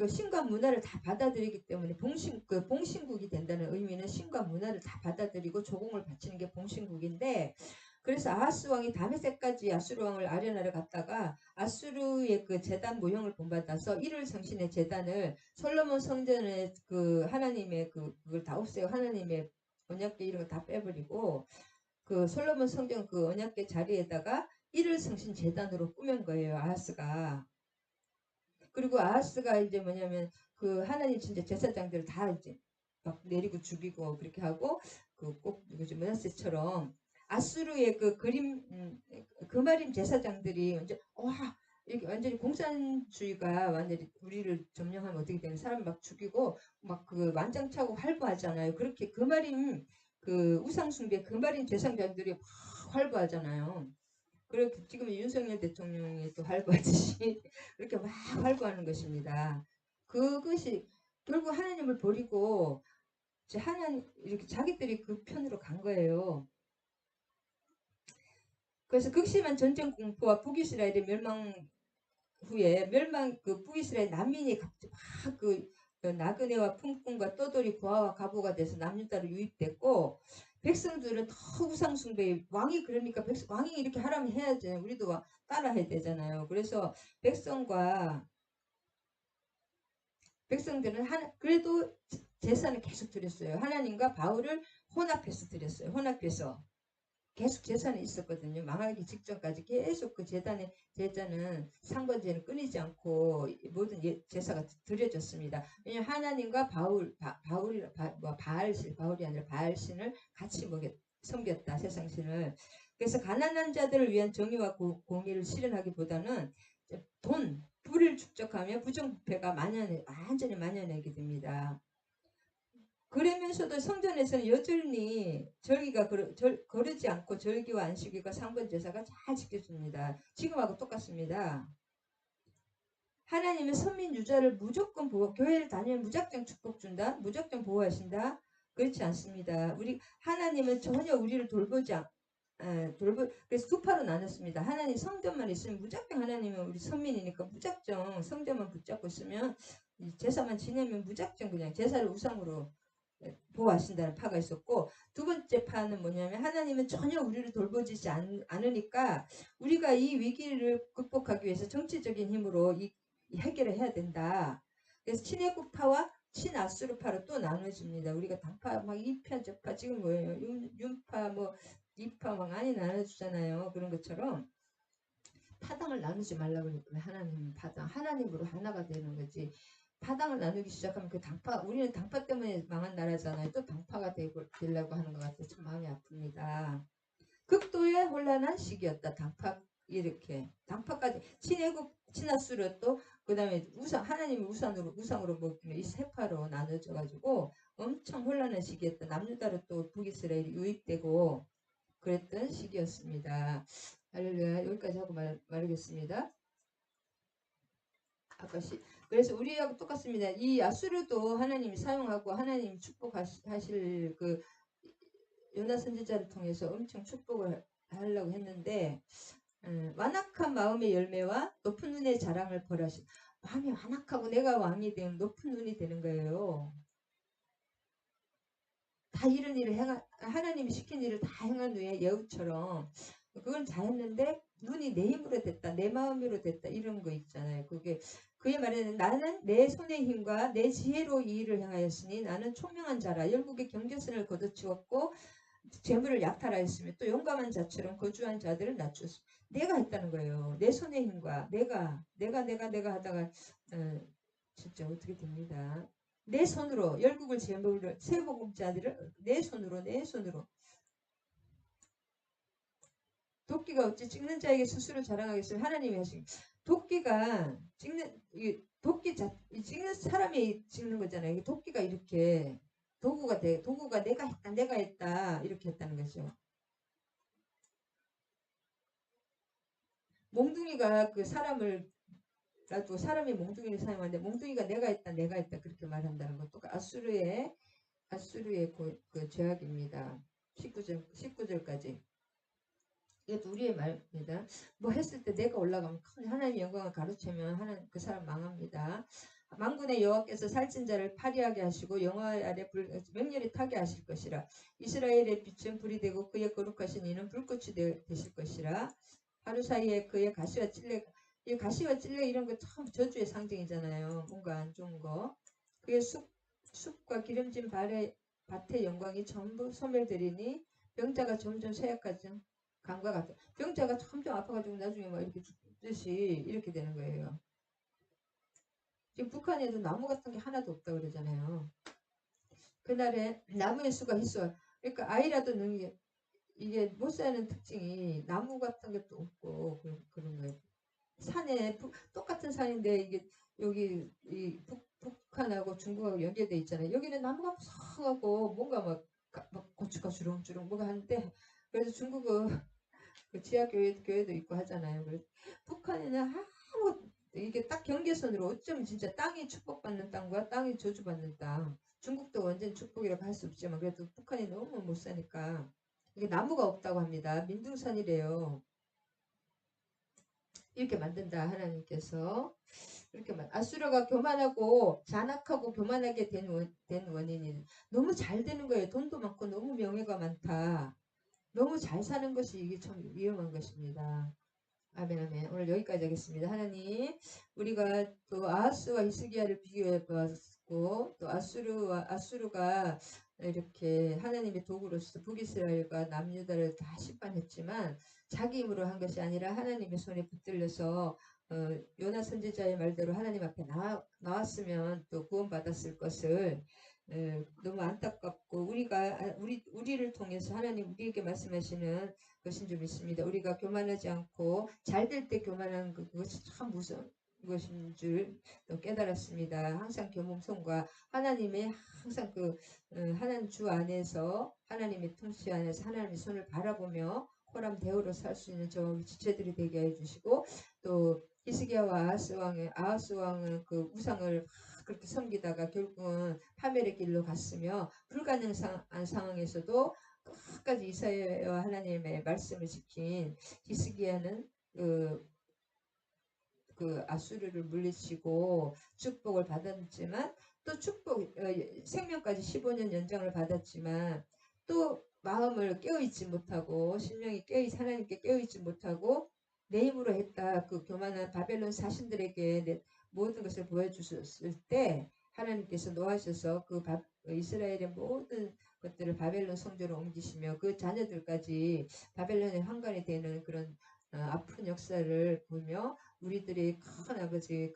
Speaker 1: 신과 문화를 다 받아들이기 때문에 봉신국이 된다는 의미는 신과 문화를 다 받아들이고 조공을 바치는 게 봉신국인데 그래서 아하스 왕이 다메섹까지 아수르 왕을 아련하러 갔다가 아수르의 그 제단 모형을 본받아서 일월 성신의 제단을 솔로몬 성전의 그 하나님의 그걸 다 없애고 하나님의 언약궤 이런 거 다 빼버리고 그 솔로몬 성전 그 언약궤 자리에다가 일월 성신 제단으로 꾸민 거예요. 아하스가. 그리고 아하스가 이제 뭐냐면 그 하나님 진짜 제사장들 다 이제 막 내리고 죽이고 그렇게 하고 그꼭 누구지 므낫세처럼 아수르의 그 그림 그마림 제사장들이 이제 와 이렇게 완전히 공산주의가 완전히 우리를 점령하면 어떻게 되는 사람 막 죽이고 막 그 완장차고 활보하잖아요. 그렇게 그마림 그 우상숭배 그마림 제사장들이 막 활보하잖아요. 그렇게 지금 윤석열 대통령이 또 활보하듯이 그렇게 막 활보하는 것입니다. 그것이 결국 하나님을 버리고 하나님 이렇게 자기들이 그 편으로 간 거예요. 그래서 극심한 전쟁 공포와 북이스라엘의 멸망 후에 그 북이스라엘 난민이 갑자기 막그 나그네와 품꾼과 떠돌이 고아와 가보가 돼서 남유다로 유입됐고 백성들은 더 우상숭배 왕이 그러니까 왕이 이렇게 하라면 해야지 우리도 따라해야 되잖아요. 그래서 백성들은 그래도 제사는 계속 드렸어요. 하나님과 바울을 혼합해서 드렸어요. 혼합해서 계속 제사는 있었거든요. 망하기 직전까지 계속 그 제사는 상번제는 끊이지 않고 모든 제사가 드려졌습니다. 왜냐하면 하나님과 바울이 아니라 바알신을 같이 섬겼다 세상신을. 그래서 가난한 자들을 위한 정의와 공의를 실현하기보다는 불을 축적하며 부정부패가 완전히 만연하게 됩니다. 그러면서도 성전에서는 여전히 절기가 거르지 않고 절기와 안식일과 상번제사가 잘 지켜집니다. 지금하고 똑같습니다. 하나님은 선민 유자를 무조건 교회를 다니면 무작정 축복 준다? 무작정 보호하신다? 그렇지 않습니다. 하나님은 전혀 우리를 그래서 두 파로 나눴습니다. 하나님 성전만 있으면 무작정 하나님은 우리 선민이니까 무작정 성전만 붙잡고 있으면 제사만 지내면 무작정 그냥 제사를 우상으로 보호하신다는 파가 있었고 두 번째 파는 뭐냐면 하나님은 전혀 우리를 돌보지 않으니까 우리가 이 위기를 극복하기 위해서 정치적인 힘으로 해결을 해야 된다. 그래서 친애국파와 친아수르파로 또 나눠집니다. 우리가 당파 막 2파 저파 지금 뭐예요? 윤파 뭐 2파 막 많이 나눠주잖아요. 그런 것처럼 파당을 나누지 말라고 그랬더니 하나님 파당 하나님으로 하나가 되는 거지. 파당을 나누기 시작하면 우리는 당파 때문에 망한 나라잖아요. 또 당파가 되려고 하는 것 같아서 참 마음이 아픕니다. 극도의 혼란한 시기였다. 당파까지 친애국 친아수르 또 그다음에 하나님의 우상으로 먹기는 이 세 파로 나눠져 가지고 엄청 혼란한 시기였다. 남유다로 또 북이스라엘이 유입되고 그랬던 시기였습니다. 할렐루야. 여기까지 하고 말하겠습니다. 그래서 우리하고 똑같습니다. 이 아수르도 하나님이 사용하고 하나님이 축복하실 그 요나 선지자를 통해서 엄청 축복을 하려고 했는데 완악한 마음의 열매와 높은 눈의 자랑을 벌하신 마음이 완악하고 내가 왕이 되면 높은 눈이 되는 거예요. 다 이런 일을 하나님이 시킨 일을 다 행한 후에 여우처럼 그걸 다 했는데 눈이 내 힘으로 됐다 내 마음으로 됐다 이런 거 있잖아요. 그의 말에는 나는 내 손의 힘과 내 지혜로 이 일을 행하였으니 나는 총명한 자라 열국의 경계선을 걷어치웠고 재물을 약탈하였으며 또 용감한 자처럼 거주한 자들을 낮추었습니다. 내가 했다는 거예요. 내 손의 힘과 내가 하다가 진짜 어떻게 됩니다. 내 손으로 열국을 재물을 세복음자들을 내 손으로 도끼가 어찌 찍는 자에게 스스로 자랑하겠으면 하나님이 하신 도끼가 찍는 이 도끼 이 찍는 사람이 찍는 거잖아요. 이 도끼가 이렇게 도구가 내가 했다 이렇게 했다는 거죠. 몽둥이가 그 사람을 놔두고 사람이 몽둥이를 사용하는데 몽둥이가 내가 했다 그렇게 말한다는 것도 아수르의 그 죄악입니다. 19절까지. 이것도 우리의 말입니다. 뭐 했을 때 내가 올라가면 하나님의 영광을 가로채면 그 사람 망합니다. 만군의 여호와께서 살찐 자를 파리하게 하시고 영화 아래 맹렬히 타게 하실 것이라. 이스라엘의 빛은 불이 되고 그의 거룩하신 이는 불꽃이 되실 것이라. 하루 사이에 그의 가시와 찔레 이 가시와 찔레 이런 거 참 저주의 상징이잖아요. 뭔가 안 좋은 거. 그의 숲과 기름진 밭의 영광이 전부 소멸되리니 병자가 점점 쇠약하죠. 감과 같아. 병자가 점점 아파가지고 나중에 막 이렇게 죽듯이 이렇게 되는 거예요. 지금 북한에도 나무 같은 게 하나도 없다 그러잖아요. 그날에 나무의 수가 희소할. 그러니까 아이라도 능게 이게 못 사는 특징이 나무 같은 것도 없고 그런 거예요. 산에 똑같은 산인데 이게 여기 이 북한하고 중국하고 연결돼 있잖아요. 여기는 나무가 무성하고 뭔가 막 고추가 주렁주렁 뭐가 하는데 그래서 중국은 그 지하교회도 있고 하잖아요. 그래서 북한에는 아무 이게 딱 경계선으로 어쩌면 진짜 땅이 축복받는 땅과 땅이 저주받는 땅. 중국도 완전 축복이라고 할 수 없지만 그래도 북한이 너무 못 사니까 이게 나무가 없다고 합니다. 민둥산이래요. 이렇게 만든다 하나님께서. 이렇게 아수르가 교만하고 잔악하고 교만하게 된 원인이 너무 잘 되는 거예요. 돈도 많고 너무 명예가 많다. 너무 잘 사는 것이 이게 참 위험한 것입니다. 아멘 아멘. 오늘 여기까지 하겠습니다. 하나님 우리가 또 아하스와 히스기야를 비교해 봤고 또 아수르가 이렇게 하나님의 도구로서 북이스라엘과 남유다를 다 심판했지만 자기 힘으로 한 것이 아니라 하나님의 손에 붙들려서 요나 선지자의 말대로 하나님 앞에 나왔으면 또 구원받았을 것을 너무 안타깝고 우리를 통해서 하나님 우리에게 말씀하시는 것인 줄 믿습니다. 우리가 교만하지 않고 잘 될 때 교만한 그것이 참 무서운 것인 줄 깨달았습니다. 항상 겸손과 하나님의 항상 하나님 주 안에서 하나님의 통치 안에서 하나님의 손을 바라보며 호람 대우로 살 수 있는 저 지체들이 되게 해주시고 또 히스기야와 아하스 왕은 그 우상을 그렇게 섬기다가 결국은 파멸의 길로 갔으며 불가능한 상황에서도 끝까지 이사야와 하나님의 말씀을 지킨 히스기야는 그 아수르를 물리치고 축복을 받았지만 또 생명까지 15년 연장을 받았지만 또 마음을 깨어있지 못하고 심령이 하나님께 깨어있지 못하고 내 힘으로 했다 그 교만한 바벨론 사신들에게 모든 것을 보여주셨을 때 하나님께서 노하셔서 이스라엘의 모든 것들을 바벨론 성전으로 옮기시며 그 자녀들까지 바벨론의 황관이 되는 그런 아픈 역사를 보며 우리들의 큰 아버지의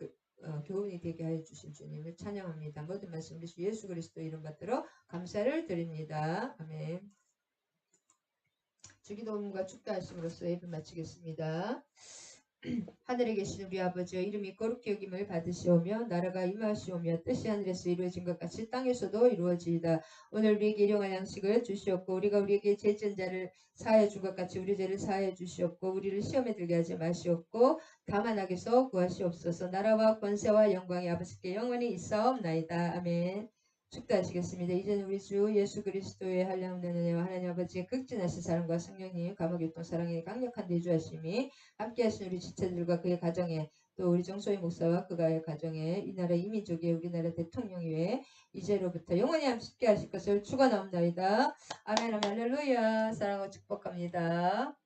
Speaker 1: 교훈이 되게 하여 주신 주님을 찬양합니다. 모든 말씀 우리 주 예수 그리스도 이름 받들어 감사를 드립니다. 아멘. 주기도문과 축도하심으로써 예배 마치겠습니다. 하늘에 계신 우리 아버지여 이름이 거룩히 여김을 받으시오며 나라가 임하시오며 뜻이 하늘에서 이루어진 것 같이 땅에서도 이루어지이다. 오늘 우리에게 일용할 양식을 주시옵고 우리가 우리에게 죄 지은 자를 사하여 준 것 같이 우리 죄를 사하여 주시옵고 우리를 시험에 들게 하지 마시옵고 다만 악에서 구하시옵소서. 나라와 권세와 영광이 아버지께 영원히 있사옵나이다. 아멘. 축도하시겠습니다. 이제는 우리 주 예수 그리스도의 한량없는 은혜와 하나님 아버지의 극진하신 사랑과 성령님 감화교통 사랑의 강력한 내주하심이 함께하신 우리 지체들과 그의 가정에 또 우리 정소희 목사와 그가의 가정에 이 나라 이민족의 우리나라 대통령 위에 이제로부터 영원히 함께 하실 것을 축원하옵나이다. 아멘. 할렐루야. 사랑하고 축복합니다.